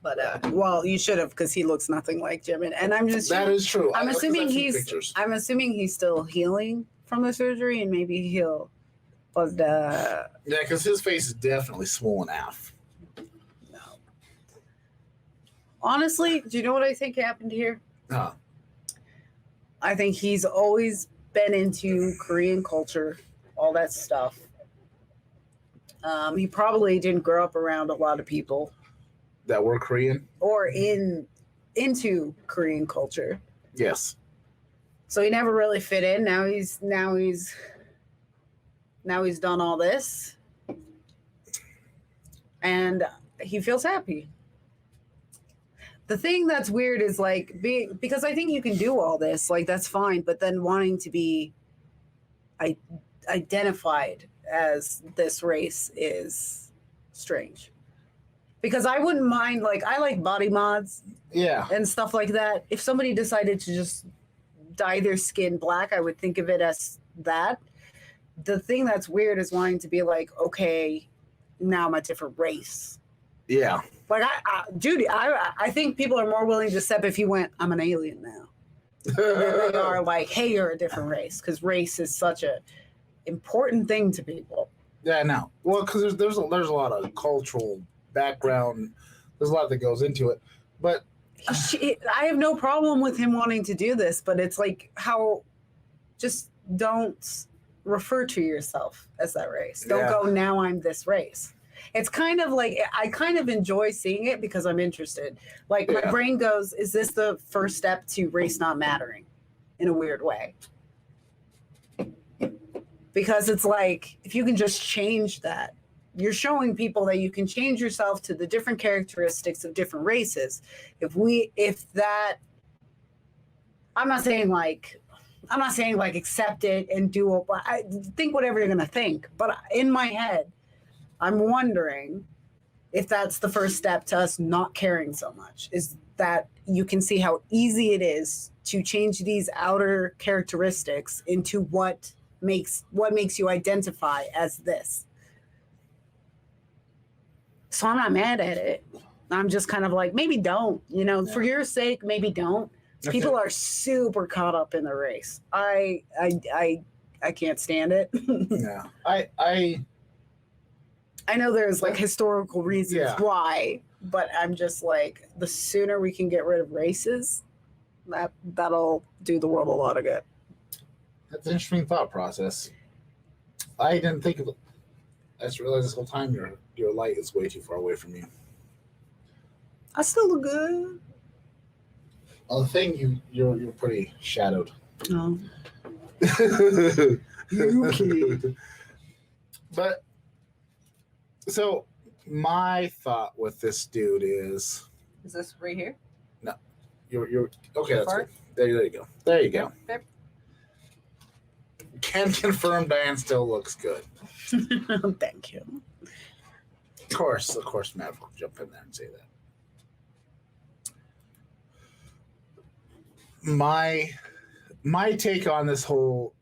But well, you should have because he looks nothing like Jimin. And I'm just That is true. I'm assuming I've seen he's pictures. I'm assuming he's still healing from the surgery and maybe he'll. But Yeah, because his face is definitely swollen half. no. Honestly, do you know what I think happened here? Huh. I think he's always been into Korean culture, all that stuff. He probably didn't grow up around a lot of people That were Korean? or into Korean culture, Yes. so he never really fit in. Now he's done all this, and he feels happy. The thing that's weird is like because I think you can do all this, like that's fine, but then wanting to be identified as this race is strange. Because I wouldn't mind, like I like body mods Yeah. and stuff like that. If somebody decided to just dye their skin black, I would think of it as that. The thing that's weird is wanting to be like, okay, now I'm a different race. Yeah. Like, Judy, I think people are more willing to accept if you went, I'm an alien now. Than they are like, hey, you're a different race. Because race is such a important thing to people. Yeah, no. Well, because there's a lot of cultural background. There's a lot that goes into it. But I have no problem with him wanting to do this, but it's like just don't refer to yourself as that race. Don't go, now I'm this race. It's kind of like, I kind of enjoy seeing it because I'm interested. Like my brain goes, is this the first step to race not mattering in a weird way? Because it's like, if you can just change that, you're showing people that you can change yourself to the different characteristics of different races. I'm not saying like accept it and do it. I think whatever you're gonna think. But in my head, I'm wondering if that's the first step to us not caring so much. Is that you can see how easy it is to change these outer characteristics into what makes you identify as this. So I'm not mad at it. I'm just kind of like, maybe don't, for your sake, maybe don't. Okay. People are super caught up in the race. I can't stand it. yeah, I know there's like historical reasons why, but I'm just like, the sooner we can get rid of races, that'll do the world a lot of good. That's an interesting thought process. I didn't think of it. I just realized this whole time your light is way too far away from you. I still look good. Well, the thing you're pretty shadowed. Oh. Okay. But so my thought with this dude is this right here? No. You're okay, that's Far? good. There you go. There you go. Yep. Can confirm Diane still looks good. Thank you. Of course, Matt will jump in there and say that. My take on this whole,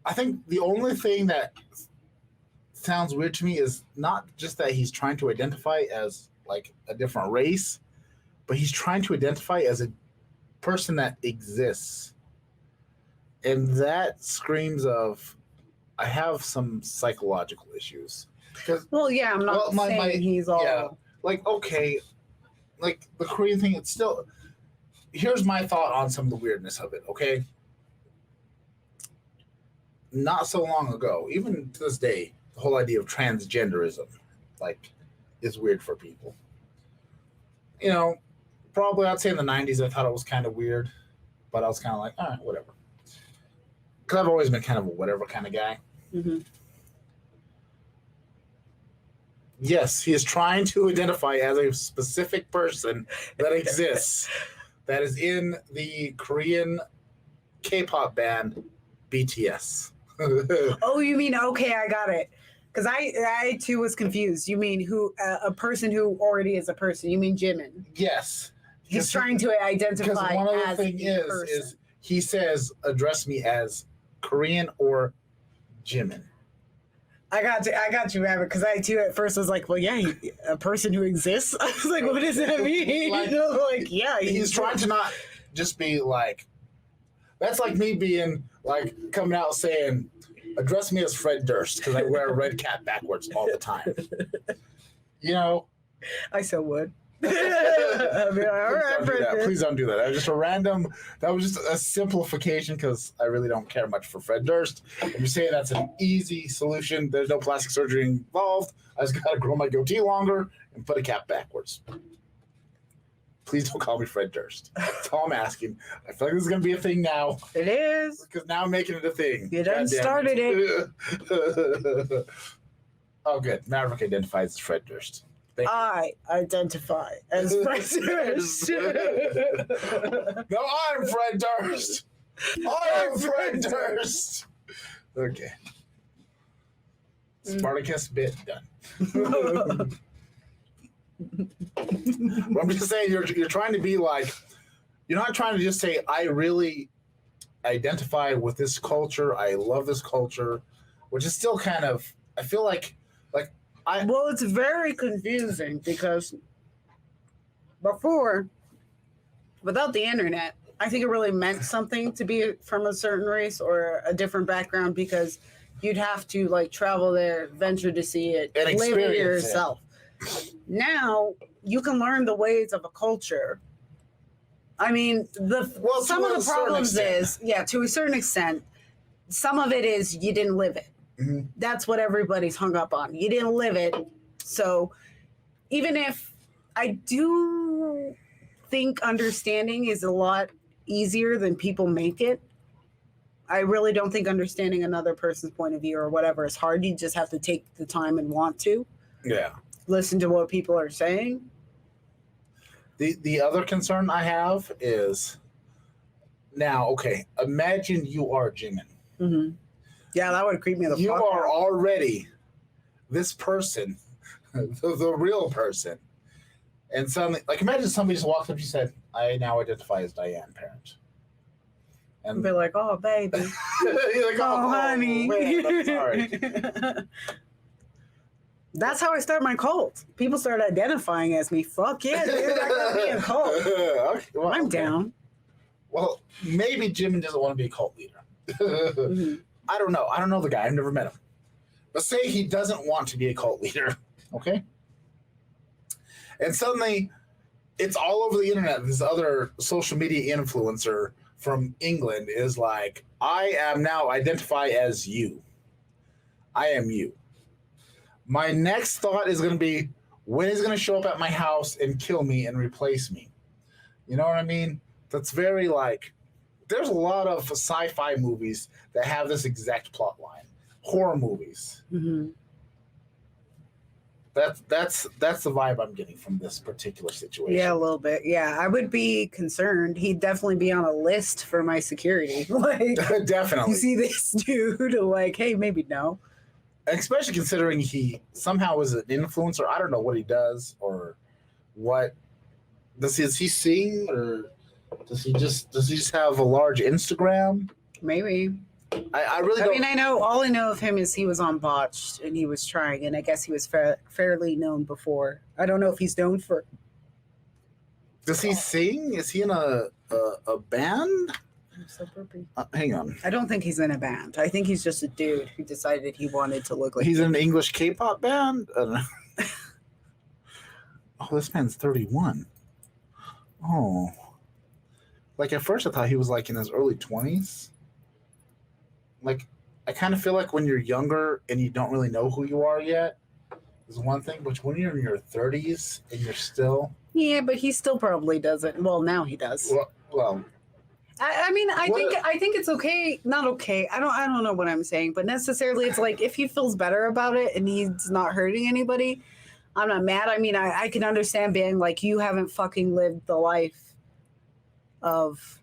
I think the only thing that sounds weird to me is not just that he's trying to identify as like a different race, but he's trying to identify as a person that exists. And that screams of, I have some psychological issues. Well, yeah, I'm not saying he's all. Yeah, like, okay, like the Korean thing, it's still. Here's my thought on some of the weirdness of it, okay? Not so long ago, even to this day, the whole idea of transgenderism, like, is weird for people. Probably, I'd say in the 90s, I thought it was kind of weird, but I was kind of like, all right, whatever. Because I've always been kind of a whatever kind of guy. Mm-hmm. Yes, he is trying to identify as a specific person that exists that is in the Korean K-pop band BTS. Oh, you mean, okay, I got it. Because I too was confused. You mean who a person who already is a person. You mean Jimin. Yes. He's trying to identify one other as thing a person. is he says, address me as Korean or Jimin. I got you, Rabbit, because I too at first was like, well, yeah, a person who exists. I was like, what does that mean? Like, yeah. He's trying to not just be like, that's like me being like coming out saying, address me as Fred Durst because I wear a red cap backwards all the time. You know? I so would. I mean, all right, Please don't do that. That was just a random, that was just a simplification because I really don't care much for Fred Durst. If you say that's an easy solution, there's no plastic surgery involved. I just got to grow my goatee longer and put a cap backwards. Please don't call me Fred Durst. That's all I'm asking. I feel like this is going to be a thing now. It is. Because now I'm making it a thing. You done started it. Oh, good. Maverick identifies as Fred Durst. I identify as Fred Durst. No, I'm Fred Durst. I'm Fred Durst. Okay. Spartacus bit done. I'm just saying you're trying to be like, you're not trying to just say I really identify with this culture. I love this culture, which is still kind of, I feel like well, it's very confusing because before, without the internet, I think it really meant something to be from a certain race or a different background because you'd have to like travel there, venture to see it, and live it experience yourself. Now you can learn the ways of a culture. I mean, some of the problems is, to a certain extent, some of it is you didn't live it. Mm-hmm. That's what everybody's hung up on. You didn't live it. So even if I do think understanding is a lot easier than people make it, I really don't think understanding another person's point of view or whatever is hard. You just have to take the time and want to. Yeah. Listen to what people are saying. The other concern I have is now, okay, imagine you are Jimin. Mm-hmm. Yeah, that would creep me the fuck out. You are already this person, the real person. And suddenly, like, imagine somebody just walked up and said, I now identify as Diane Parent. And be like, oh, baby. You're like, oh, honey. Man, I'm sorry. That's how I start my cult. People start identifying as me. Fuck yeah, dude. I gotta be a cult. Okay, well, I'm down. Well, maybe Jimin doesn't want to be a cult leader. Mm-hmm. I don't know. I don't know the guy. I've never met him. But say he doesn't want to be a cult leader, okay? And suddenly, it's all over the internet. This other social media influencer from England is like, I am now identify as you. I am you. My next thought is going to be, when is going to show up at my house and kill me and replace me? You know what I mean? That's very like, there's a lot of sci-fi movies that have this exact plot line. Horror movies. Mm-hmm. That's the vibe I'm getting from this particular situation. Yeah, a little bit. Yeah, I would be concerned. He'd definitely be on a list for my security. Like, definitely. You see this dude, like, hey, maybe no. Especially considering he somehow is an influencer. I don't know what he does or what. Is he sing or does he just have a large Instagram? Maybe. I really don't. I mean, all I know of him is he was on Botched and he was trying, and I guess he was fairly known before. I don't know if he's known for. Does he sing? Is he in a band? I'm so burpy. Hang on. I don't think he's in a band. I think he's just a dude who decided he wanted to look like. He's in an English K-pop band. I don't know. Oh, this man's 31. Oh, like at first I thought he was like in his early 20s. Like, I kind of feel like when you're younger and you don't really know who you are yet, is one thing, but when you're in your 30s and you're still Yeah, but he still probably doesn't. Well, now he does. well I mean, I think it's okay. Not okay. I don't know what I'm saying, but necessarily, it's like if he feels better about it and he's not hurting anybody, I'm not mad. I mean, I can understand being like, you haven't fucking lived the life of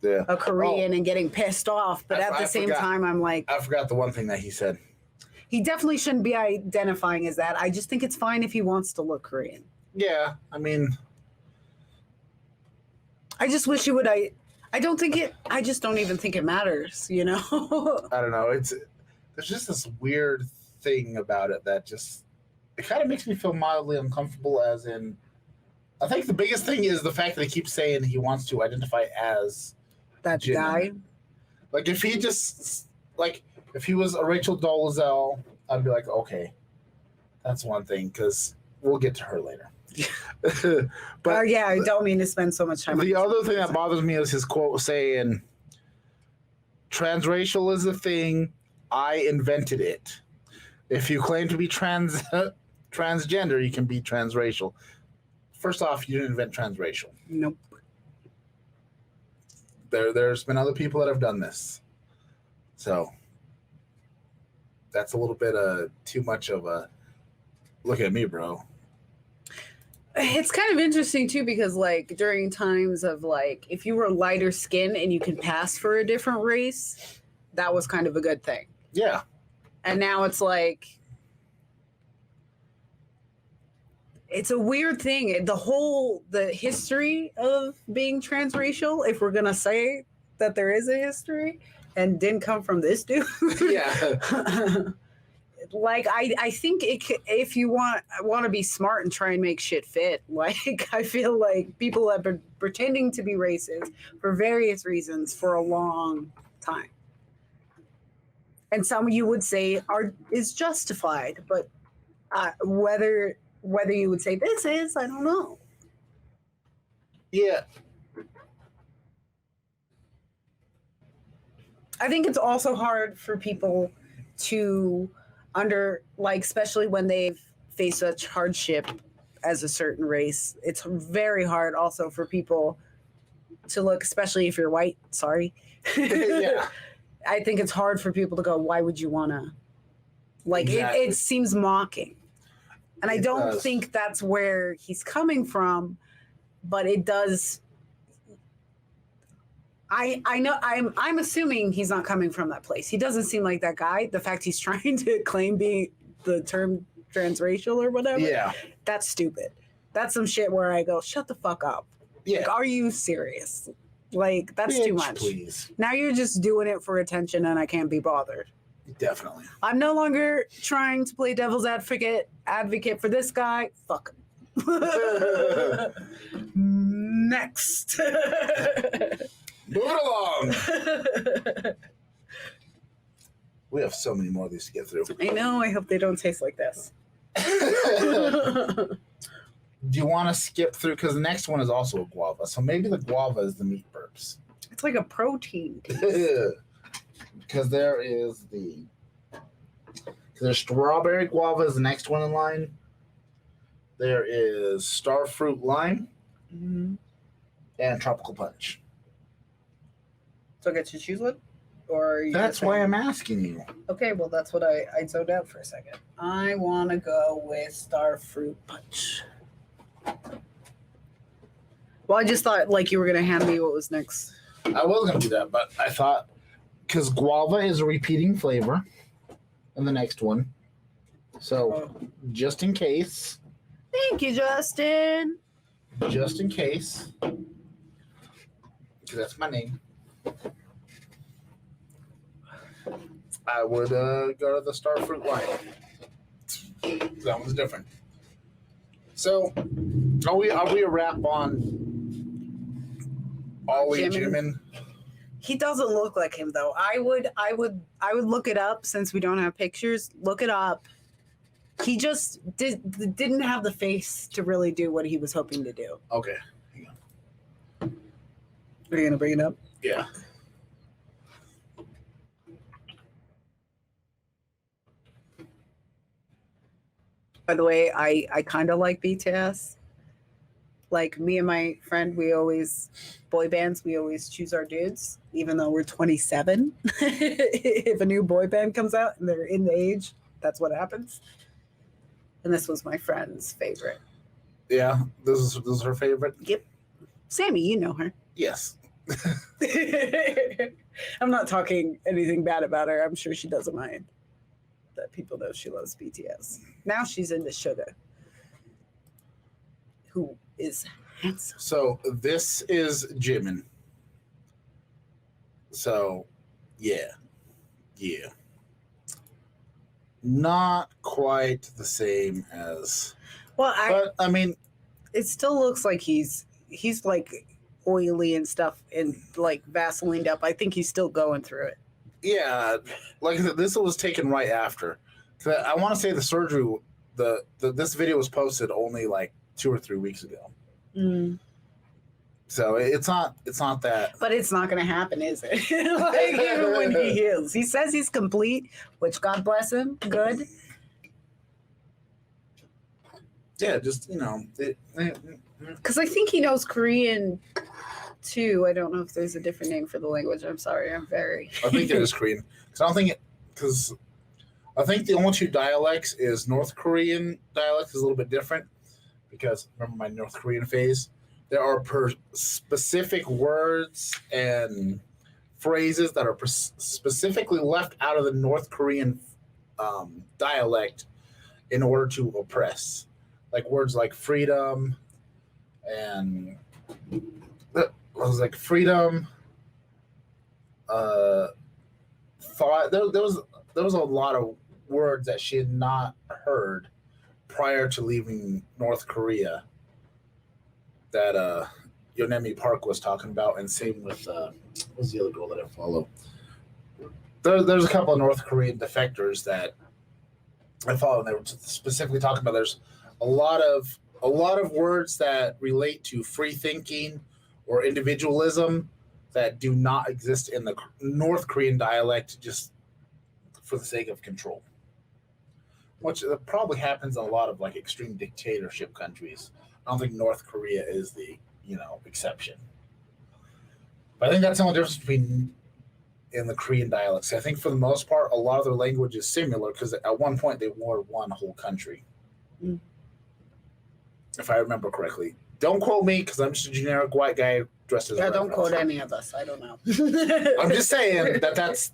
a Korean and getting pissed off, but at the same time, I'm like, I forgot the one thing that he said. He definitely shouldn't be identifying as that. I just think it's fine if he wants to look Korean. Yeah, I mean, I just wish you would. I don't think it. I just don't even think it matters. You know. I don't know. There's just this weird thing about it that just it kind of makes me feel mildly uncomfortable. As in, I think the biggest thing is the fact that he keeps saying he wants to identify as that Jimin. Guy. Like if he just if he was a Rachel Dolezal, I'd be like, okay, that's one thing because we'll get to her later. But yeah, I don't mean to spend so much time. The other thing that bothers me is his quote saying, "Transracial is a thing. I invented it. If you claim to be transgender, you can be transracial." First off, you didn't invent transracial. Nope. There's been other people that have done this, so that's a little bit too much of a look at me, bro. It's kind of interesting too because like during times of like if you were lighter skin and you can pass for a different race, that was kind of a good thing. Yeah. And now it's like it's a weird thing. The history of being transracial, if we're gonna say that there is a history and didn't come from this dude. Yeah. Like I think if you want to be smart and try and make shit fit, like I feel like people have been pretending to be racist for various reasons for a long time, and some you would say is justified, but whether you would say this is, I don't know. Yeah. I think it's also hard for people to especially when they've faced such hardship as a certain race. It's very hard also for people to look, especially if you're white. Sorry. Yeah. I think it's hard for people to go, why would you want to? Like, exactly. It seems mocking. And I don't think that's where he's coming from, but it does. I know I'm assuming he's not coming from that place. He doesn't seem like that guy. The fact he's trying to claim being the term transracial or whatever. Yeah. That's stupid. That's some shit where I go, shut the fuck up. Yeah. Like, are you serious? Like, that's too much. Please. Now you're just doing it for attention and I can't be bothered. Definitely. I'm no longer trying to play devil's advocate for this guy. Fuck him. Next. Move it along. We have so many more of these to get through. I know. I hope they don't taste like this. Do you want to skip through? Because the next one is also a guava. So maybe the guava is the meat burps. It's like a protein. Because there's strawberry guava is the next one in line. There is starfruit lime and tropical punch. So I get to choose one? Or that's why I'm asking you. Okay, well, that's what I zoned out for a second. I want to go with starfruit punch. Well, I just thought like you were going to hand me what was next. I was going to do that, but I thought because guava is a repeating flavor in the next one. So just in case. Thank you, Justin. Just in case. Because that's my name. I would go to the starfruit lime. That one's different. So, are we a wrap on Jimin? He doesn't look like him though. I would look it up since we don't have pictures. Look it up. He just didn't have the face to really do what he was hoping to do. Okay. Hang on. Are you gonna bring it up? Yeah. By the way, I kind of like BTS. Like me and my friend, boy bands, we always choose our dudes, even though we're 27. If a new boy band comes out and they're in the age, that's what happens. And this was my friend's favorite. Yeah, this is her favorite. Yep. Sammy, you know her. Yes. I'm not talking anything bad about her. I'm sure she doesn't mind that people know she loves BTS. Now she's into Suga, who is handsome. So this is Jimin. So, yeah. Not quite the same as. Well, but I mean, it still looks like he's like oily and stuff and like Vaselined up. I think he's still going through it. Yeah, like I said, this was taken right after. I want to say the surgery. This video was posted only like 2 or 3 weeks ago. Mm. So it's not that. But it's not going to happen, is it? Like even when he heals, he says he's complete, which God bless him. Good. Yeah, just because I think he knows Korean too. I don't know if there's a different name for the language. I'm sorry. I think it is Korean because I think the only 2 dialects is North Korean dialect is a little bit different because remember my North Korean phase. There are specific words and phrases that are specifically left out of the North Korean dialect in order to oppress, like words like freedom and freedom. Thought there was a lot of words that she had not heard prior to leaving North Korea that Yeonmi Park was talking about, and same with what's the other girl that I follow? There's a couple of North Korean defectors that I follow, and they were specifically talking about there's a lot of words that relate to free thinking or individualism that do not exist in the North Korean dialect just for the sake of control, which probably happens in a lot of like extreme dictatorship countries. I don't think North Korea is the exception. But I think that's the only difference between in the Korean dialects. I think for the most part, a lot of their language is similar because at one point they were one whole country. Mm. If I remember correctly. Don't quote me because I'm just a generic white guy dressed as a don't quote any of us. I don't know. I'm just saying that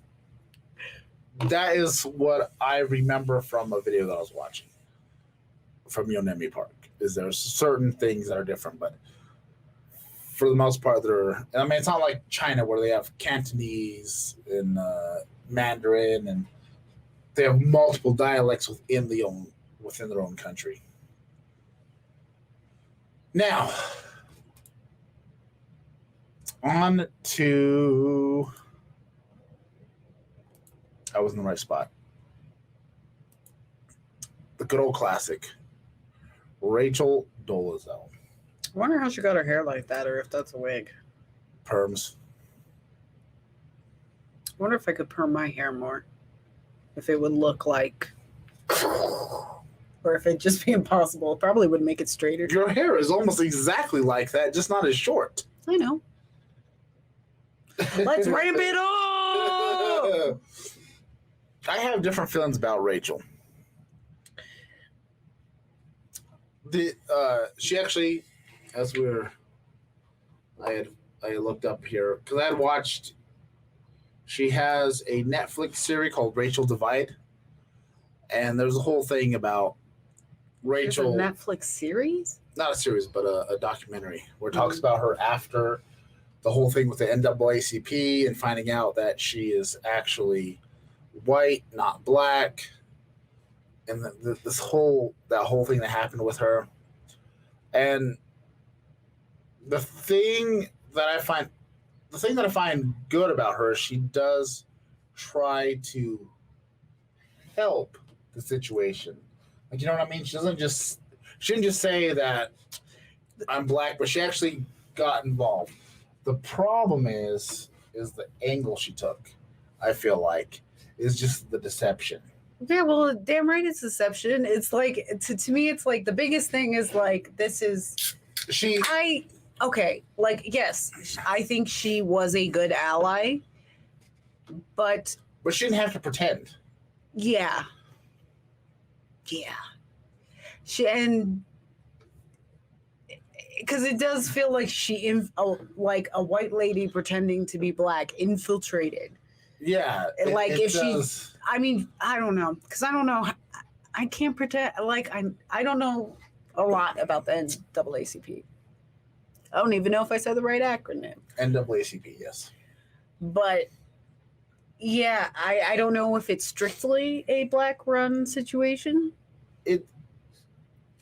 is what I remember from a video that I was watching from Yeonmi Park. Is there's certain things that are different, but for the most part, it's not like China where they have Cantonese and Mandarin, and they have multiple dialects within their own country. Now, on to I was in the right spot. The good old classic. Rachel Dolezal. I wonder how she got her hair like that, or if that's a wig. Perms. I wonder if I could perm my hair more. If it would look like, or if it'd just be impossible. It probably would make it straighter. Your hair is almost exactly like that, just not as short. I know. Let's ramp it up. I have different feelings about Rachel. She actually, I looked up here because I had watched. She has a Netflix series called Rachel Divide, and there's a whole thing about Rachel. There's a Netflix series? Not a series, but a documentary where it talks about her after the whole thing with the NAACP and finding out that she is actually white, not black. And that whole thing that happened with her, and the thing that I find good about her is she does try to help the situation. Like, you know what I mean? She didn't just say that I'm black, but she actually got involved. The problem is the angle she took. I feel like is just the deception. Yeah, well, damn right it's deception. It's like to me, it's like the biggest thing is like this is She, okay, like yes, I think she was a good ally, but but she didn't have to pretend. yeah, yeah, she and because it does feel like like a white lady pretending to be black infiltrated. Yeah, Like it if does. she, I mean, I don't know because I don't know. I can't pretend like I don't know a lot about the NAACP. I don't even know if I said the right acronym. NAACP, yes. But yeah, I don't know if it's strictly a black run situation. It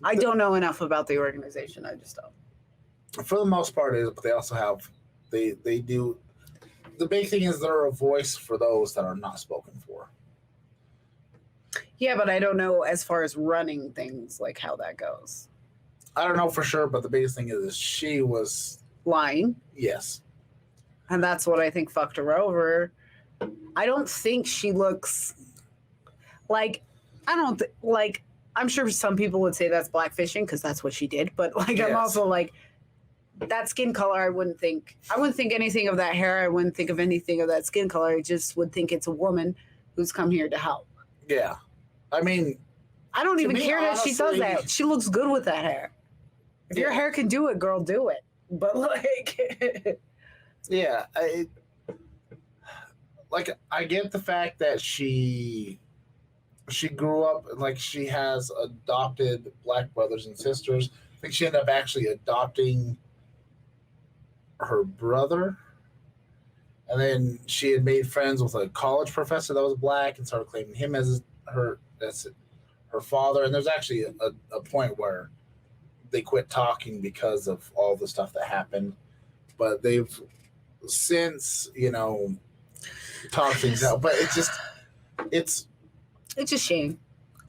I don't know enough about the organization. I just don't. for the most part is, but they also have they do. The big thing is they're a voice for those that are not spoken for. Yeah, but I don't know as far as running things like how that goes. I don't know for sure, but the biggest thing is she was Lying, yes. and that's what I think fucked her over. I don't think she looks like I don't like I'm sure some people would say that's blackfishing because that's what she did, but like I'm Yes. also like that skin color I wouldn't think anything of that hair, I wouldn't think of anything of that skin color. I just would think it's a woman who's come here to help. Yeah, I mean, I don't To even me, care that she does honestly- that. She looks good with that hair. If your Yeah. hair can do it, girl, do it. But like yeah, I get the fact that she grew up like she has adopted black brothers and sisters. I think she ended up actually adopting her brother, and then she had made friends with a college professor that was black and started claiming him as her father. And there's actually a point where they quit talking because of all the stuff that happened, but they've since talked things out. But it's it's a shame.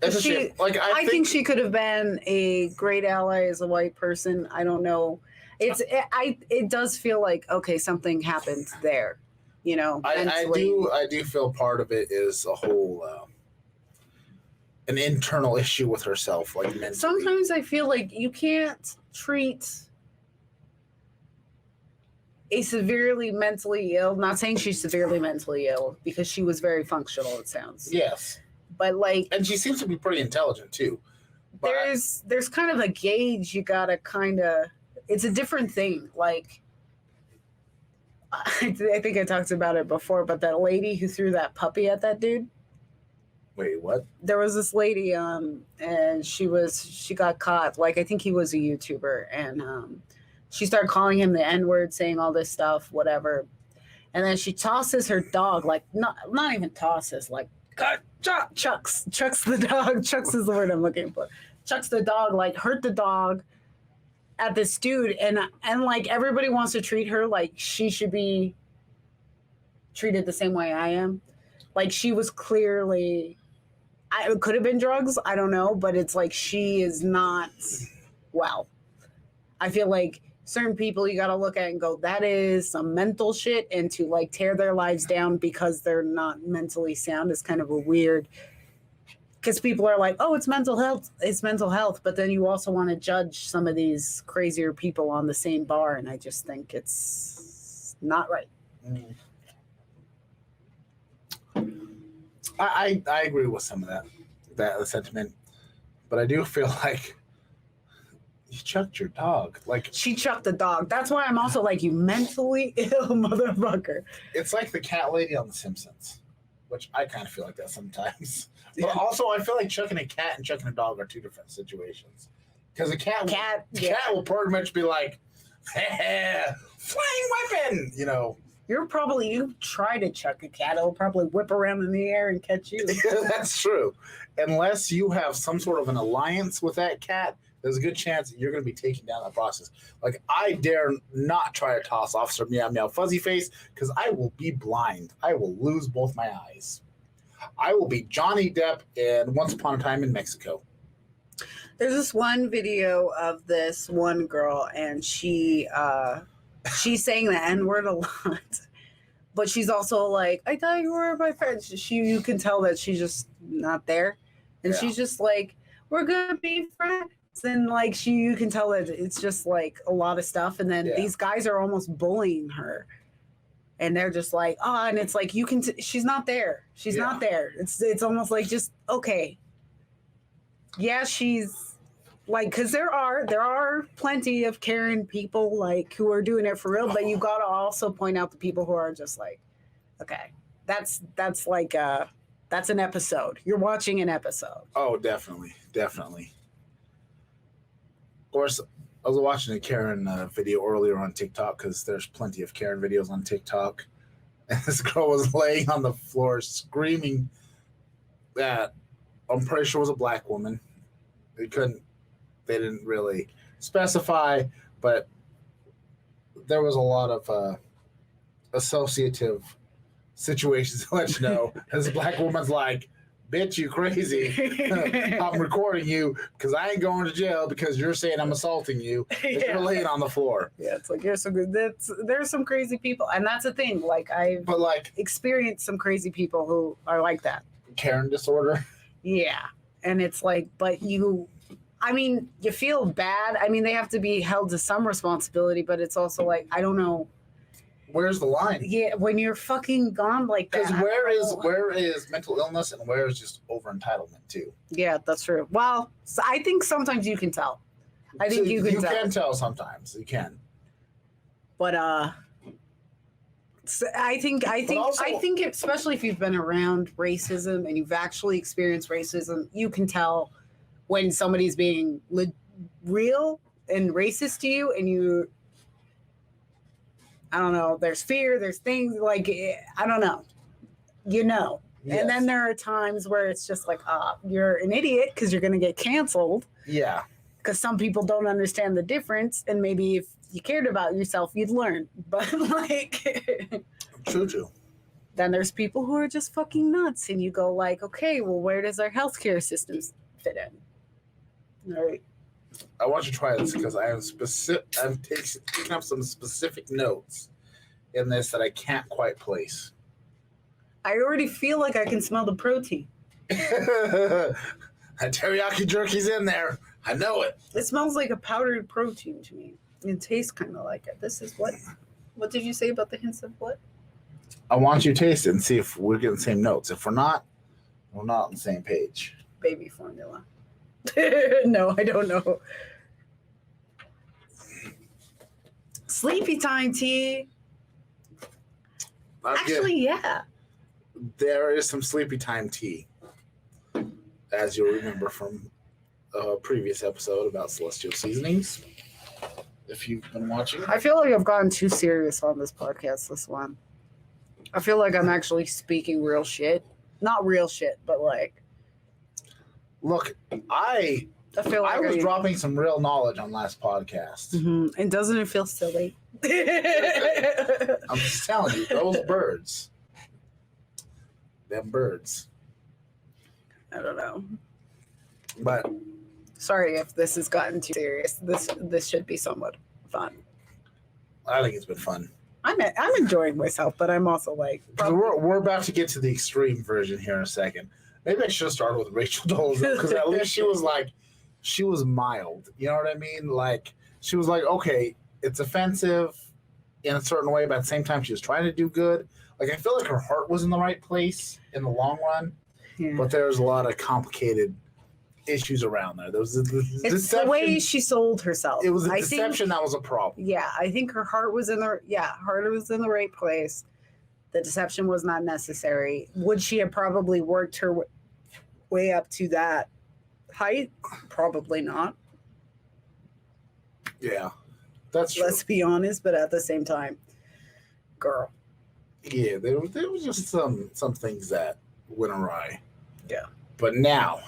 it's a She- shame. Like I think she could have been a great ally as a white person. I don't know. It does feel like okay, something happened there, I mentally. do feel part of it is a whole an internal issue with herself, like mentally. Sometimes I feel like you can't treat a severely mentally ill. Not saying she's severely mentally ill because she was very functional. It sounds, Yes, but like and she seems to be pretty intelligent too. But there's kind of a gauge you gotta kind of. It's a different thing. Like I think I talked about it before, but that lady who threw that puppy at that dude. wait, what? There was this lady, and she got caught. Like I think he was a YouTuber, and she started calling him the N-word, saying all this stuff, whatever. And then she tosses her dog, like not even tosses, like chucks the dog. Chucks is the word I'm looking for. Chucks the dog, like hurt the dog at this dude, and like everybody wants to treat her like she should be treated the same way I am. Like she was clearly, it could have been drugs, I don't know, but it's like she is not well. I feel like certain people you got to look at and go, that is some mental shit, and to like tear their lives down because they're not mentally sound is kind of a weird. Because people are like, oh, it's mental health, but then you also want to judge some of these crazier people on the same bar, and I just think it's not right. I agree with some of that sentiment, but I do feel like you chucked your dog. Like She chucked the dog. That's why I'm also like, you mentally ill motherfucker. it's like the cat lady on The Simpsons, which I kind of feel like that sometimes. But also, I feel like chucking a cat and chucking a dog are two different situations. Because a cat will pretty much be like, flying weapon, You try to chuck a cat, it'll probably whip around in the air and catch you. That's true. Unless you have some sort of an alliance with that cat, there's a good chance that you're going to be taken down that process. Like, I dare not try to toss Officer Meow Meow Fuzzy Face because I will be blind. I will lose both my eyes. I will be Johnny Depp in Once Upon a Time in Mexico. There's this one video of this one girl, and she's saying the N-word a lot. but she's also like, I thought you were my friend. You can tell that she's just not there, and Yeah. she's just like, we're gonna be friends, and like you can tell that it's just like a lot of stuff, and then Yeah. these guys are almost bullying her, and they're just like, oh, and it's like she's not there, she's Yeah. not there. It's almost like just okay, yeah, she's. Like, because there are plenty of caring people like who are doing it for real, but you gotta also point out the people who are just like, okay, that's like that's an episode. You're watching an episode. Oh, definitely. Of course, I was watching a Karen video earlier on TikTok because there's plenty of Karen videos on TikTok, and this girl was laying on the floor screaming that I'm pretty sure was a black woman. They didn't really specify, but there was a lot of associative situations to let you know. This black woman's like, bitch, you crazy. I'm recording you because I ain't going to jail because you're saying I'm assaulting you. You're laying on the floor. Yeah, it's like there's some crazy people, and that's the thing. Like I've experienced some crazy people who are like that. Karen disorder. Yeah, and it's like, but you feel bad. I mean, they have to be held to some responsibility, but it's also like, I don't know. Where's the line? Yeah, when you're fucking gone like that. Because where is mental illness and where is just over entitlement too? Yeah, that's true. Well, I think sometimes you can tell. I think you can tell. You can tell sometimes. You can. But I think especially if you've been around racism and you've actually experienced racism, you can tell when somebody's being real and racist to you, and I don't know, there's fear, there's things like, I don't know, Yes. And then there are times where it's just like, you're an idiot because you're going to get canceled. Yeah. Because some people don't understand the difference, and maybe if you cared about yourself, you'd learn. But like, true. Then there's people who are just fucking nuts, and you go like, okay, well, where does our healthcare systems fit in? All right. I want you to try this because I'm taking up some specific notes in this that I can't quite place. I already feel like I can smell the protein. That teriyaki jerky's in there. I know it. It smells like a powdered protein to me. It tastes kind of like it. This is what did you say about the hints of what? I want you to taste it and see if we're getting the same notes. If we're not on the same page. Baby formula. No, I don't know. Sleepy time tea. Actually, yeah. There is some sleepy time tea, as you'll remember from a previous episode about celestial seasonings. If you've been watching, I feel like I've gotten too serious on this podcast. This one, I feel like I'm actually speaking real shit. Not real shit, but like. Look, I feel like I was dropping some real knowledge on last podcast. Mm-hmm. And doesn't it feel silly? I'm just telling you, those birds. Them birds. I don't know. But sorry if this has gotten too serious. This should be somewhat fun. I think it's been fun. I'm enjoying myself, but I'm also like we're about to get to the extreme version here in a second. Maybe I should have started with Rachel Dolezal because at least she was mild. You know what I mean? Like she was like, okay, it's offensive in a certain way, but at the same time she was trying to do good. Like I feel like her heart was in the right place in the long run, but there's a lot of complicated issues around there. There was it's the way she sold herself. It was a deception that was a problem. Yeah, I think her heart was in the right place. The deception was not necessary. Would she have probably worked her way up to that height? Probably not. Yeah, that's true. Let's be honest, but at the same time, girl. Yeah, there was just some things that went awry. Yeah. But now,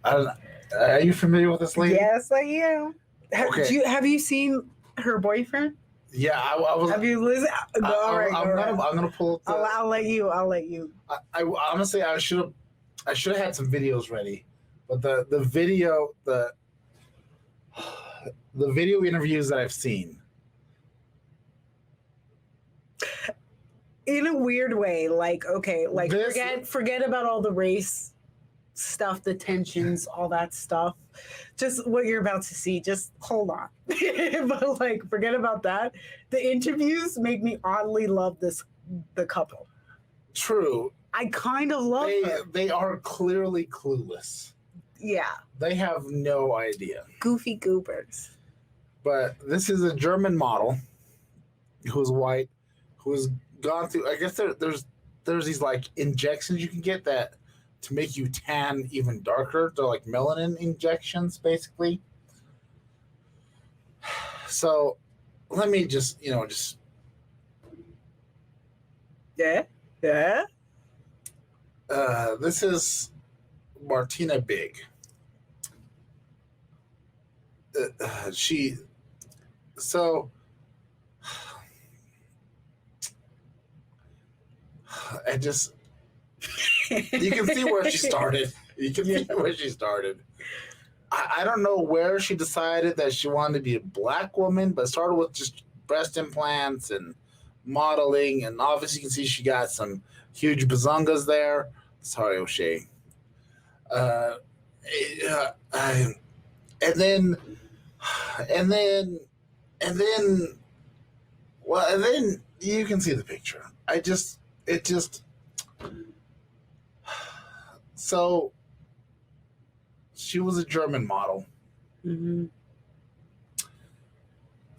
I don't know. Are you familiar with this lady? Yes, I am. Okay. Have you seen her boyfriend? Yeah, I was. Have you listened? I'm gonna pull up. I'll let you. I honestly, I should have had some videos ready, but the video the video interviews that I've seen, In a weird way, like, okay, like This- forget about all the race stuff, the tensions, all that stuff. Just what you're about to see, just hold on. But like forget about that. The interviews make me oddly love the couple. True. I kind of love them. They are clearly clueless. Yeah. They have no idea. Goofy goobers. But this is a German model who's white, who has gone through. I guess there's these like injections you can get that to make you tan even darker. They're like melanin injections, basically. So let me just Yeah. this is Martina Big. I just you can see where she started. I don't know where she decided that she wanted to be a black woman, but it started with just breast implants and modeling, and obviously you can see she got some huge bazongas there. Sorry, O'Shea. And then you can see the picture. So she was a German model. Mm-hmm.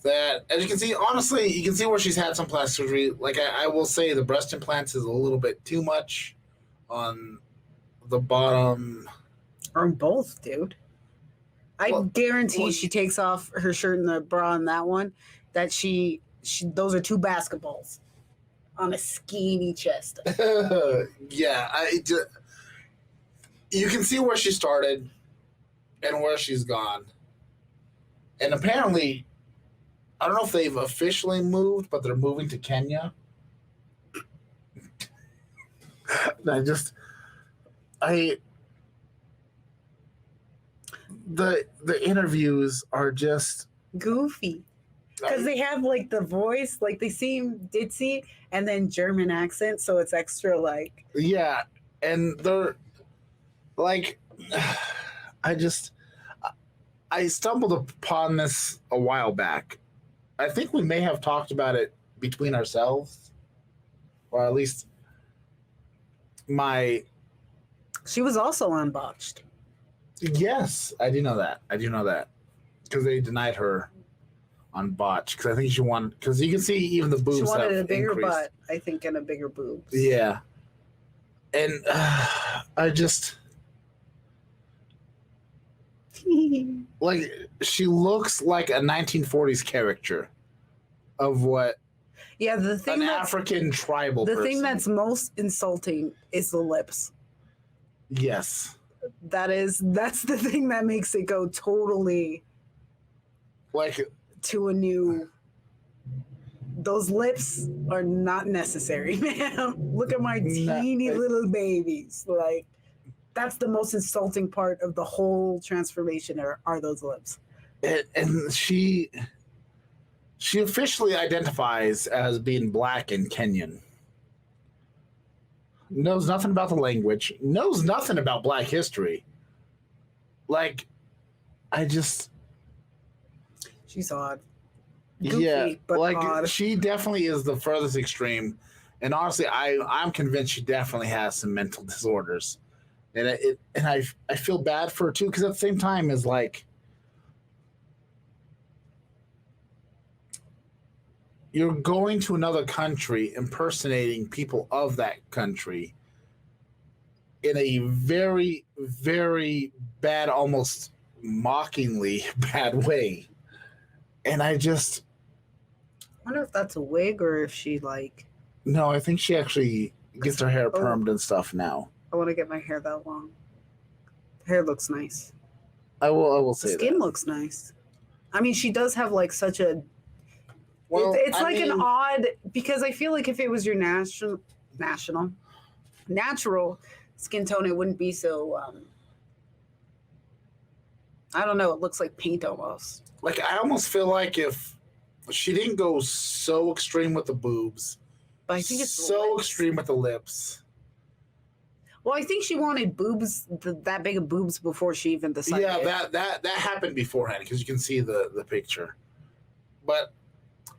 That, as you can see, honestly, you can see where she's had some plastic surgery. Like I will say, the breast implants is a little bit too much on the bottom. Or both, dude. I guarantee she takes off her shirt and the bra on that one. That she those are two basketballs on a skinny chest. Yeah, you can see where she started and where she's gone. And apparently, I don't know if they've officially moved, but they're moving to Kenya. The interviews are just Goofy. Because they have like the voice, like they seem ditzy and then German accent, so it's extra like. Yeah, and they're like, I stumbled upon this a while back. I think we may have talked about it between ourselves, or at least She was also on Botched. Yes, I do know that. Because they denied her on Botch. Because I think she wanted. Because you can see even the boobs. She wanted have a bigger increased. butt, I think, and a bigger boobs. Yeah, and I just like she looks like a 1940s character of what. Yeah, the thing an African tribal. The person. thing that's most insulting is the lips. Yes. That's the thing that makes it go totally like to a new. Those lips are not necessary, man. Look at my teeny little babies. Like, that's the most insulting part of the whole transformation are those lips. And she officially identifies as being black and Kenyan. Knows nothing about the language, knows nothing about black history. Like, she's odd. Goofy, yeah, but like odd. She definitely is the furthest extreme. And honestly, I'm convinced she definitely has some mental disorders. And I feel bad for her too, because at the same time is like, you're going to another country impersonating people of that country in a very, very bad, almost mockingly bad way. And I wonder if that's a wig or if she like. No, I think she actually gets her hair permed and stuff now. I want to get my hair that long. The hair looks nice. I will say the skin looks nice. I mean, she does have like such a. Well, it's like an odd, because I feel like if it was your natural skin tone, it wouldn't be so. I don't know. It looks like paint almost. Like, I almost feel like if she didn't go so extreme with the boobs, But I think it's so lips. extreme with the lips. Well, I think she wanted boobs, that big of boobs, before she even decided. Yeah, that happened beforehand because you can see the picture. But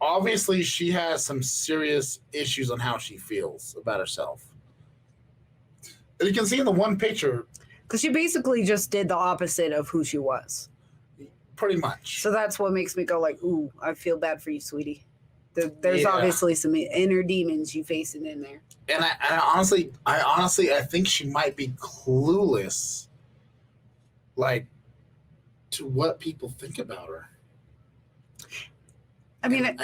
obviously, she has some serious issues on how she feels about herself. And you can see in the one picture. Because she basically just did the opposite of who she was. Pretty much. So that's what makes me go like, ooh, I feel bad for you, sweetie. There's obviously some inner demons you facing in there. And I honestly, I think she might be clueless, like, to what people think about her. I mean,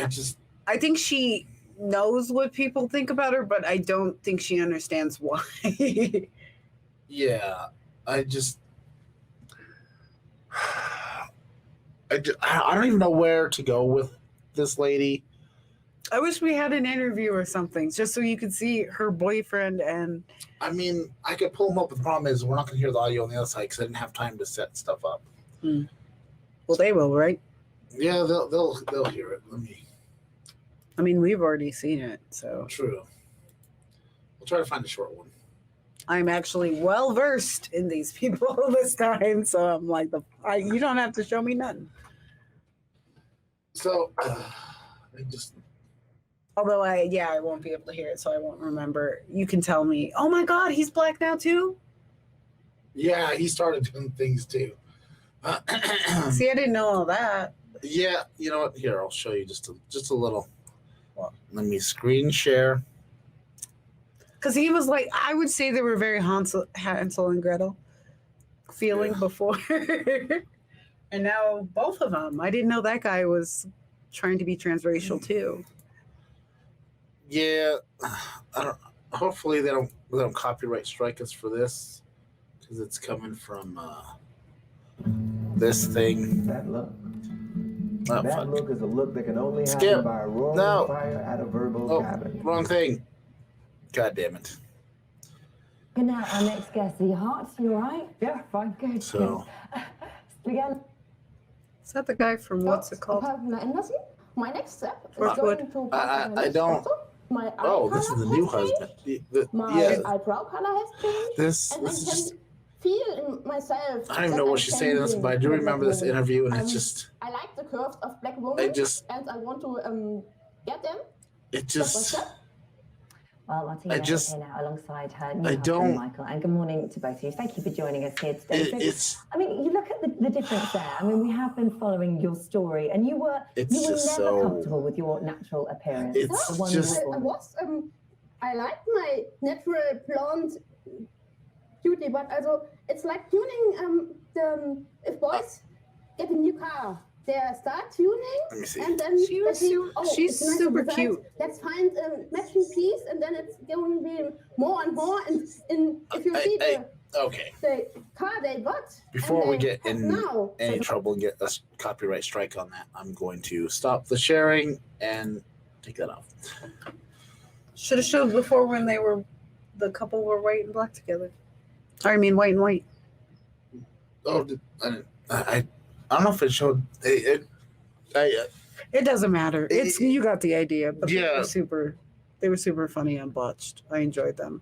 I think she knows what people think about her, but I don't think she understands why. Yeah, I don't even know where to go with this lady. I wish we had an interview or something, just so you could see her boyfriend. And I mean, I could pull them up, but the problem is we're not going to hear the audio on the other side because I didn't have time to set stuff up. Well, they will, right? Yeah, they'll hear it. I mean, we've already seen it, so true. We'll try to find a short one. I'm actually well versed in these people this time, so I'm like, you don't have to show me nothing. So, although I won't be able to hear it, so I won't remember. You can tell me, oh my God, he's black now too? Yeah, he started doing things too. See, I didn't know all that. Yeah, you know what? Here, I'll show you just a little. Let me screen share. Because he was like, I would say they were very Hansel and Gretel feeling before. And now both of them. I didn't know that guy was trying to be transracial too. Yeah, hopefully they don't copyright strike us for this because it's coming from this thing. That look. Oh, that look is a look that can only Skip. happen by a roaring fire at a verbal cabin. Wrong thing. God damn it. Good night, our next guest. Are your hearts? You all right? Yeah, fine. Good. So. Again. Is that the guy from what's it called? My next step is Forkwood. going to I don't. My this is the new husband. My eyebrow color has changed. This and is I can just. feel in myself. I don't even know what she's saying this, but I do remember this interview, and it's just. I like the curves of black women, and I want to get them. It just. Well, I'll tell you here now alongside her new husband, Michael. And good morning to both of you. Thank you for joining us here today. I mean, you look at the difference there. I mean, we have been following your story, and you were never comfortable with your natural appearance. It's just. I like my natural blonde beauty, but also it's like tuning. If boys get a new car, they start tuning, and then she's super cute. Let's find a matching piece, and then it's going to be more and more. And if you see the car they got, before we get in any trouble and get a copyright strike on that, I'm going to stop the sharing and take that off. Should have showed before when the couple were white and black together. I mean, white and white. Oh, I don't know if it showed. It doesn't matter. You got the idea. But yeah, they were super funny and botched. I enjoyed them.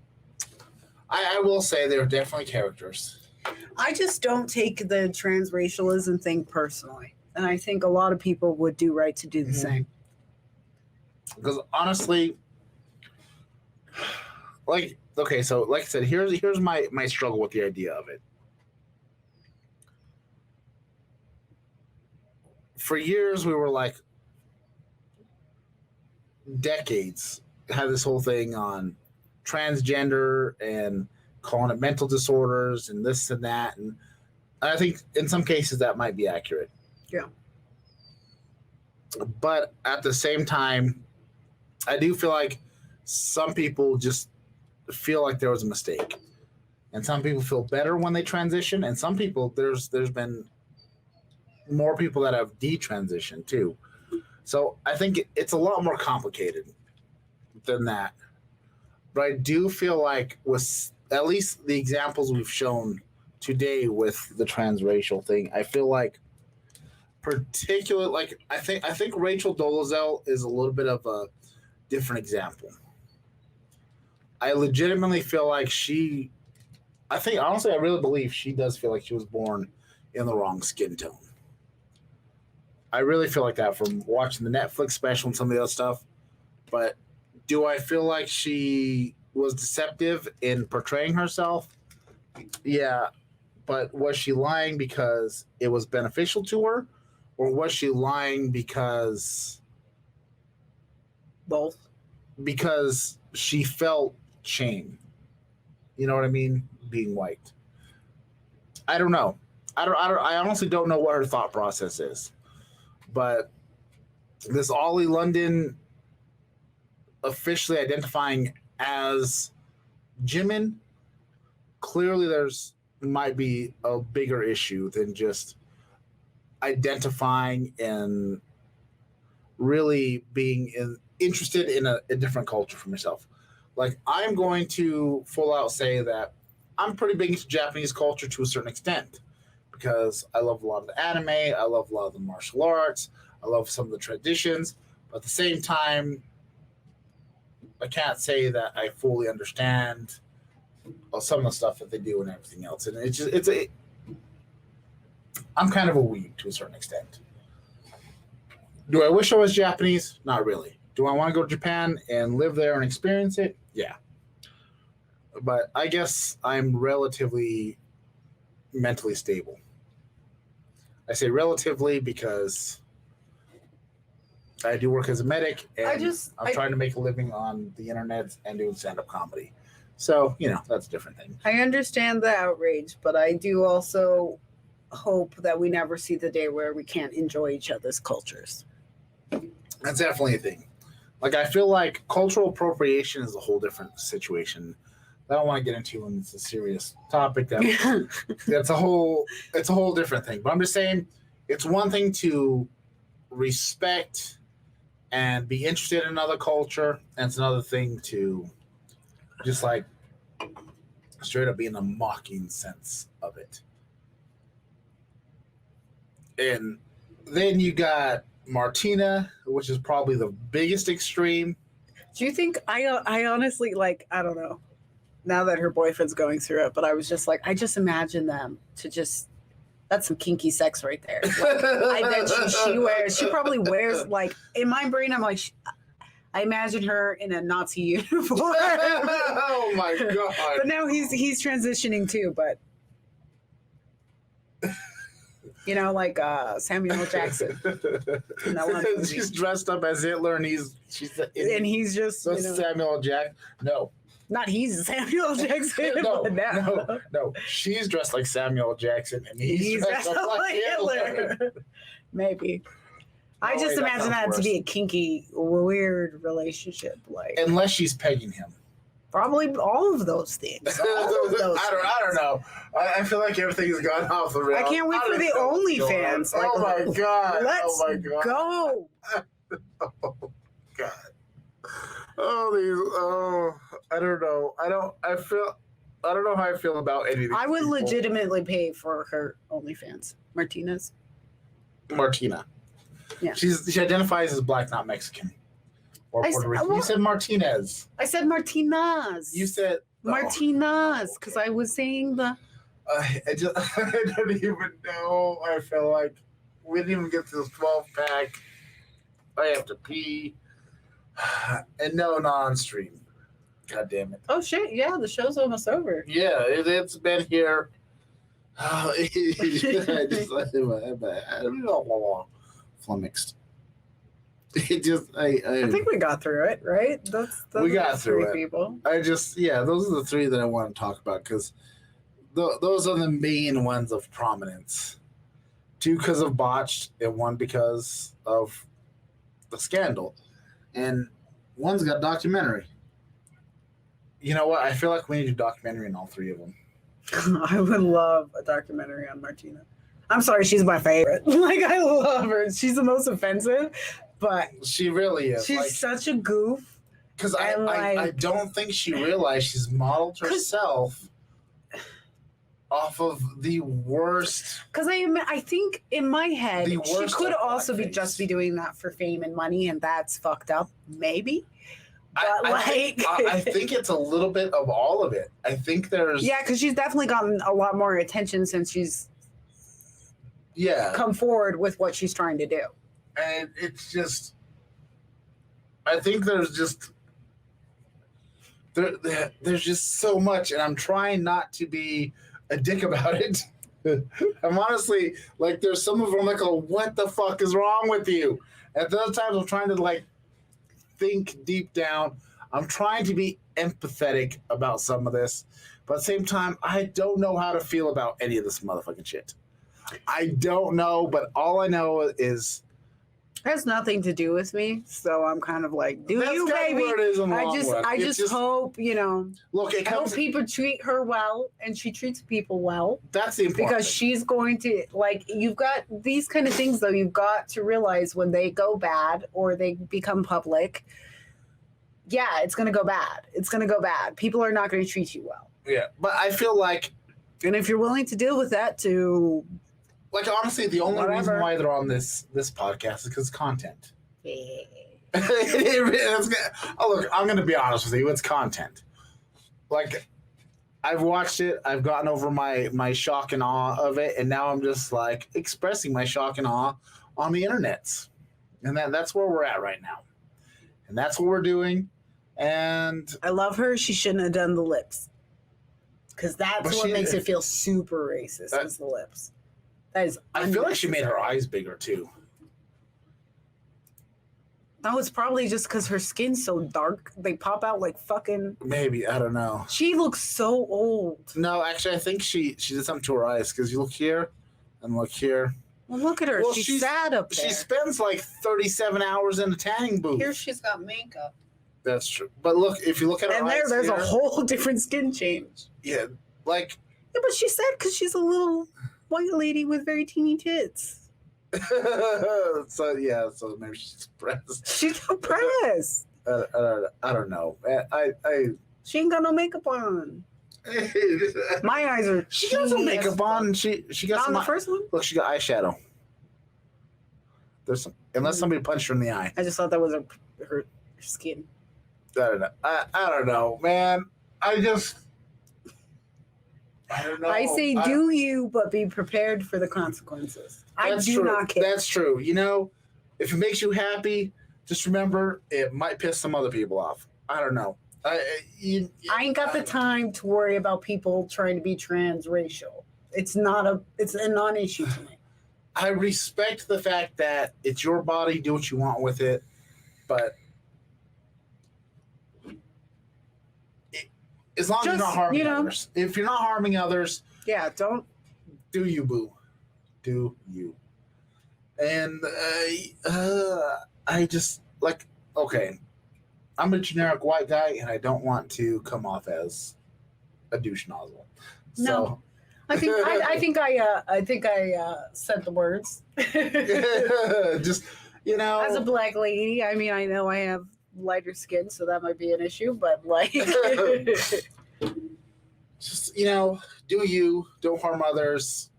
I will say they were definitely characters. I just don't take the transracialism thing personally, and I think a lot of people would do right to do the same. Because honestly, like I said, here's my struggle with the idea of it. For years, we were like, decades, had this whole thing on transgender and calling it mental disorders and this and that. And I think in some cases that might be accurate. Yeah. But at the same time, I do feel like some people just feel like there was a mistake. And some people feel better when they transition. And some people, there's been more people that have detransitioned too. So I think it's a lot more complicated than that. But I do feel like with at least the examples we've shown today with the transracial thing, I feel like I think Rachel Dolezal is a little bit of a different example. I legitimately feel like I really believe she does feel like she was born in the wrong skin tone. I really feel like that from watching the Netflix special and some of the other stuff. But do I feel like she was deceptive in portraying herself? Yeah. But was she lying because it was beneficial to her? Or was she lying because Both. Because she felt shame? You know what I mean? Being white. I don't know. I honestly don't know what her thought process is. But this Ollie London officially identifying as Jimin, clearly there's might be a bigger issue than just identifying and really being interested in a different culture from yourself. Like, I'm going to full out say that I'm pretty big into Japanese culture to a certain extent because I love a lot of the anime, I love a lot of the martial arts, I love some of the traditions, but at the same time, I can't say that I fully understand some of the stuff that they do and everything else. And I'm kind of a weeb to a certain extent. Do I wish I was Japanese? Not really. Do I want to go to Japan and live there and experience it? Yeah. But I guess I'm relatively mentally stable. I say relatively because I do work as a medic, and I'm trying to make a living on the internet and doing stand-up comedy. So, that's a different thing. I understand the outrage, but I do also hope that we never see the day where we can't enjoy each other's cultures. That's definitely a thing. Like, I feel like cultural appropriation is a whole different situation. I don't want to get into when it's a serious topic. It's a whole different thing. But I'm just saying, it's one thing to respect and be interested in another culture, and it's another thing to just like straight up be in a mocking sense of it. And then you got Martina, which is probably the biggest extreme. Do you think I honestly, like, I don't know, now that her boyfriend's going through it, but I was just like, I just imagine them to just, that's some kinky sex right there. Like, I bet she probably wears, like, in my brain, I'm like, I imagine her in a Nazi uniform. Oh my God. But now he's transitioning too, but like Samuel Jackson. She's dressed up as Hitler, and he's just Samuel Jackson. No, not he's Samuel Jackson. No. She's dressed like Samuel Jackson, and he's dressed up like Hitler. Maybe. I just imagine that to be a kinky, weird relationship, like unless she's pegging him. Probably all of those things. I don't know. I feel like everything's gone off the rails. I can't wait for the OnlyFans. Like, oh my God! Let's go. Oh God! I don't know. I don't know how I feel about any of these I would people. legitimately pay for her OnlyFans. Martina. Yeah. She identifies as black, not Mexican. Or Puerto Rican. You said Martinez. I said Martinez. You said Martinez, because I was saying the. I don't even know. I feel like we didn't even get to this 12-pack. I have to pee. And no, not on stream. God damn it. Oh, shit. Yeah, the show's almost over. Yeah, it's been here. I don't know. Flummoxed. I think we got through it, right? We got through it. People. Those are the three that I want to talk about because those are the main ones of prominence. 2 because of botched, and 1 because of the scandal, and 1's got a documentary. You know what? I feel like we need a documentary on all 3 of them. I would love a documentary on Martina. I'm sorry, she's my favorite. Like, I love her. She's the most offensive, but she really is. She's such a goof. Because I don't think she realized she's modeled herself off of the worst. Because I think in my head, she could also be face. just be doing that for fame and money, and that's fucked up, maybe. I think it's a little bit of all of it. I think there's yeah, because she's definitely gotten a lot more attention since she's come forward with what she's trying to do. And it's just, I think there's just there's just so much, and I'm trying not to be a dick about it. I'm honestly like, there's some of them like, oh, what the fuck is wrong with you? At those times, I'm trying to like think deep down. I'm trying to be empathetic about some of this, but at the same time, I don't know how to feel about any of this motherfucking shit. I don't know, but all I know is It has nothing to do with me, so I'm kind of like, do that's you, kind of baby? where it is in the long run. I just hope, you know, look. It I hope comes. people treat her well, and she treats people well. That's the important Because thing. she's going to, like, you've got these kind of things, though, you've got to realize when they go bad or they become public, yeah, it's going to go bad. It's going to go bad. People are not going to treat you well. Yeah, but I feel like, And if you're willing to deal with that, to like, honestly, the only reason Whatever. why they're on this podcast is because content. Oh, look, I'm going to be honest with you. It's content. Like, I've watched it. I've gotten over my shock and awe of it, and now I'm just like expressing my shock and awe on the internets, and that's where we're at right now, and that's what we're doing. And I love her. She shouldn't have done the lips. Because that's But what she- makes it feel super racist, is the lips. That is I feel like she made her unnecessary. eyes bigger too. No, it's probably just because her skin's so dark. They pop out like fucking... Maybe, I don't know. She looks so old. No, actually, I think she did something to her eyes, because you look here and look here. Well, look at her. Well, she's sad up there. She spends like 37 hours in a tanning booth. Here she's got makeup. That's true. But look, if you look at her And eyes there's here, a whole different skin change. yeah, like Yeah, but she's sad because she's a little white lady with very teeny tits. so maybe she's depressed. She's depressed. I don't know. I She ain't got no makeup on. My eyes are... she got some teeny as makeup on. And she got Not some. on the first one? Look, she got eyeshadow. There's some, unless somebody punched her in the eye. I just thought that was her skin. I don't know. I don't know, man. I don't know. I say do you, but be prepared for the consequences. I That's do true. not care. That's true. You know, if it makes you happy, just remember it might piss some other people off. I don't know. I ain't got the time to worry about people trying to be transracial. It's a non-issue to me. I respect the fact that it's your body, do what you want with it, but as long as you're not Just, harming you know. others. If you're not harming others, Yeah, don't. do you, boo. Do you. And I just, like, okay, I'm a generic white guy, and I don't want to come off as a douche nozzle. No. I think I said the words. Just, you know. As a black lady, I mean, I know I have lighter skin, so that might be an issue, but like... Just, you know, do you, don't harm others.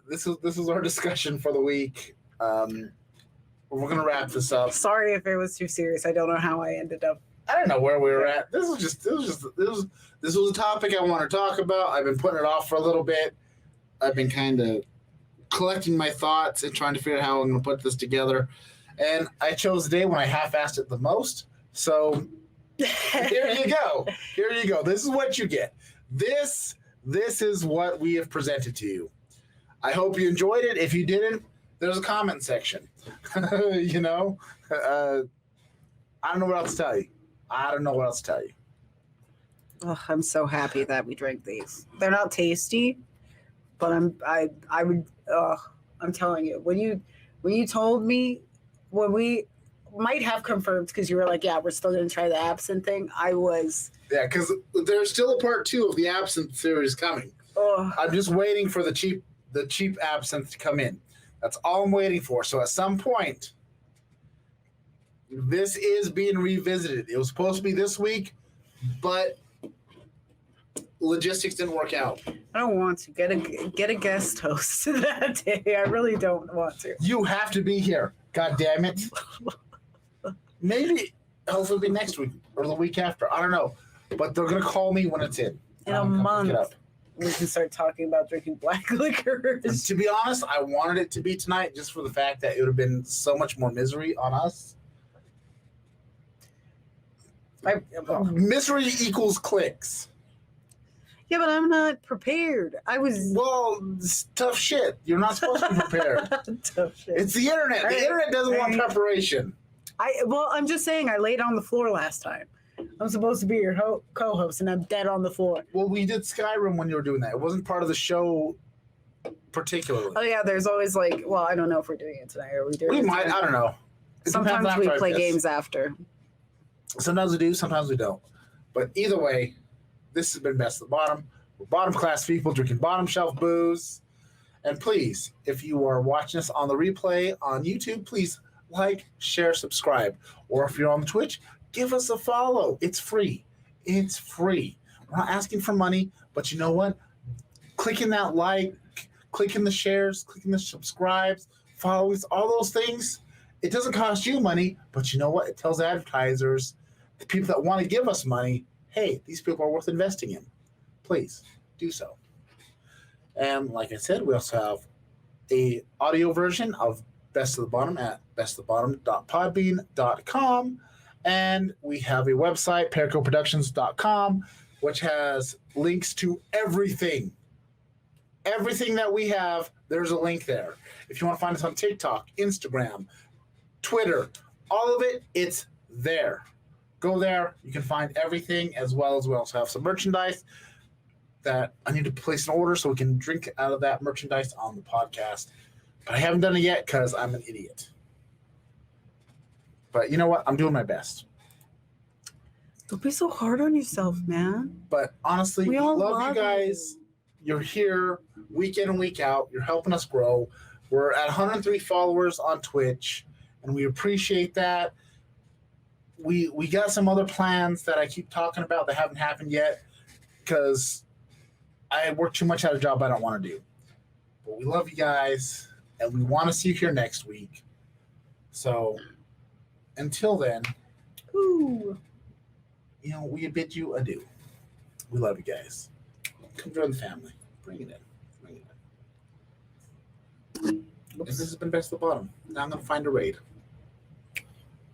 This is our discussion for the week. We're gonna wrap this up. Sorry if it was too serious. I don't know how I ended up. I don't know where we were at. This was a topic I want to talk about. I've been putting it off for a little bit. I've been kind of collecting my thoughts and trying to figure out how I'm gonna put this together. And I chose the day when I half-assed it the most. So here you go. Here you go. This is what you get. This is what we have presented to you. I hope you enjoyed it. If you didn't, there's a comment section. You know, I don't know what else to tell you. Oh, I'm so happy that we drank these. They're not tasty, but I'm telling you, when you told me, when we might have confirmed, because you were like, yeah, we're still gonna try the absinthe thing. I was. Yeah, because there's still a part 2 of the absinthe series coming. Oh, I'm just waiting for the cheap absinthe to come in. That's all I'm waiting for. So at some point, this is being revisited. It was supposed to be this week, but logistics didn't work out. I don't want to get a guest host that day. I really don't want to. You have to be here. God damn it. Maybe hopefully it'll be next week or the week after. I don't know. But they're going to call me when it's in. In a I'm gonna month, pick it up. we can start talking about drinking black And liquors. to be honest, I wanted it to be tonight just for the fact that it would have been so much more misery on us. Misery equals clicks. Yeah, but I'm not prepared. I was Well, it's tough shit. You're not supposed to be prepared. tough shit. It's the internet. The internet doesn't want preparation. I'm just saying I laid on the floor last time. I'm supposed to be your co-host, and I'm dead on the floor. Well, we did Skyrim when you were doing that. It wasn't part of the show particularly. Oh yeah, there's always like, well, I don't know if we're doing it tonight. Are we doing We it might. tonight? I don't know. It Sometimes depends we after play this. games after. Sometimes we do. Sometimes we don't. But either way, this has been Best of the Bottom. We're bottom class people drinking bottom shelf booze. And please, if you are watching us on the replay on YouTube, please like, share, subscribe. Or if you're on Twitch, give us a follow. It's free. It's free. We're not asking for money, but you know what? Clicking that like, clicking the shares, clicking the subscribes, follows, all those things, it doesn't cost you money, but you know what? It tells advertisers, the people that want to give us money, hey, these people are worth investing in. Please do so. And like I said, we also have a audio version of Best of the Bottom at bestofthebottom.podbean.com. And we have a website, pericoproductions.com, which has links to everything. Everything that we have, there's a link there. If you want to find us on TikTok, Instagram, Twitter, all of it, it's there. Go there. You can find everything, as well as we also have some merchandise that I need to place an order so we can drink out of that merchandise on the podcast. But I haven't done it yet because I'm an idiot. But you know what? I'm doing my best. Don't be so hard on yourself, man. But honestly, We all love you love guys. You're here week in and week out. You're helping us grow. We're at 103 followers on Twitch, and we appreciate that. We got some other plans that I keep talking about that haven't happened yet because I work too much at a job I don't want to do. But we love you guys, and we want to see you here next week. So until then, Ooh. you know, we bid you adieu. We love you guys. Come join the family. Bring it in. Bring it in. And this has been Best of the Bottom. Now I'm going to find a raid.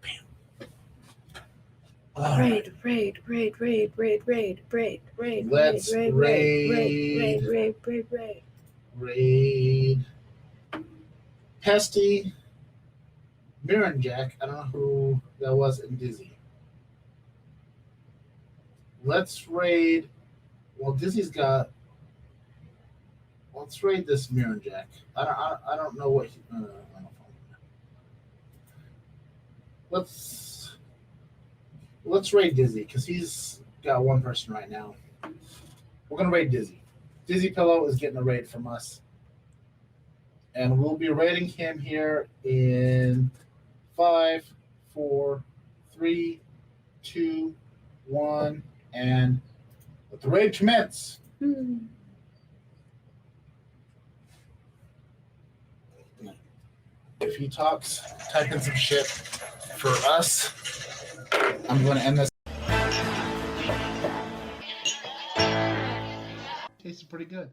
Bam. All right. Raid. Let's raid. Raid. Pesty. Mirren Jack. I don't know who that was in Dizzy. Let's raid. Well, Dizzy's got. Let's raid this Mirren Jack. I don't know what. I don't know. Let's raid Dizzy because he's got one person right now. We're gonna raid Dizzy. Dizzy Pillow is getting a raid from us, and we'll be raiding him here in 5, 4, 3, 2, 1, and let the raid commence. If he talks, type in some shit for us. I'm going to end this. Tasted pretty good.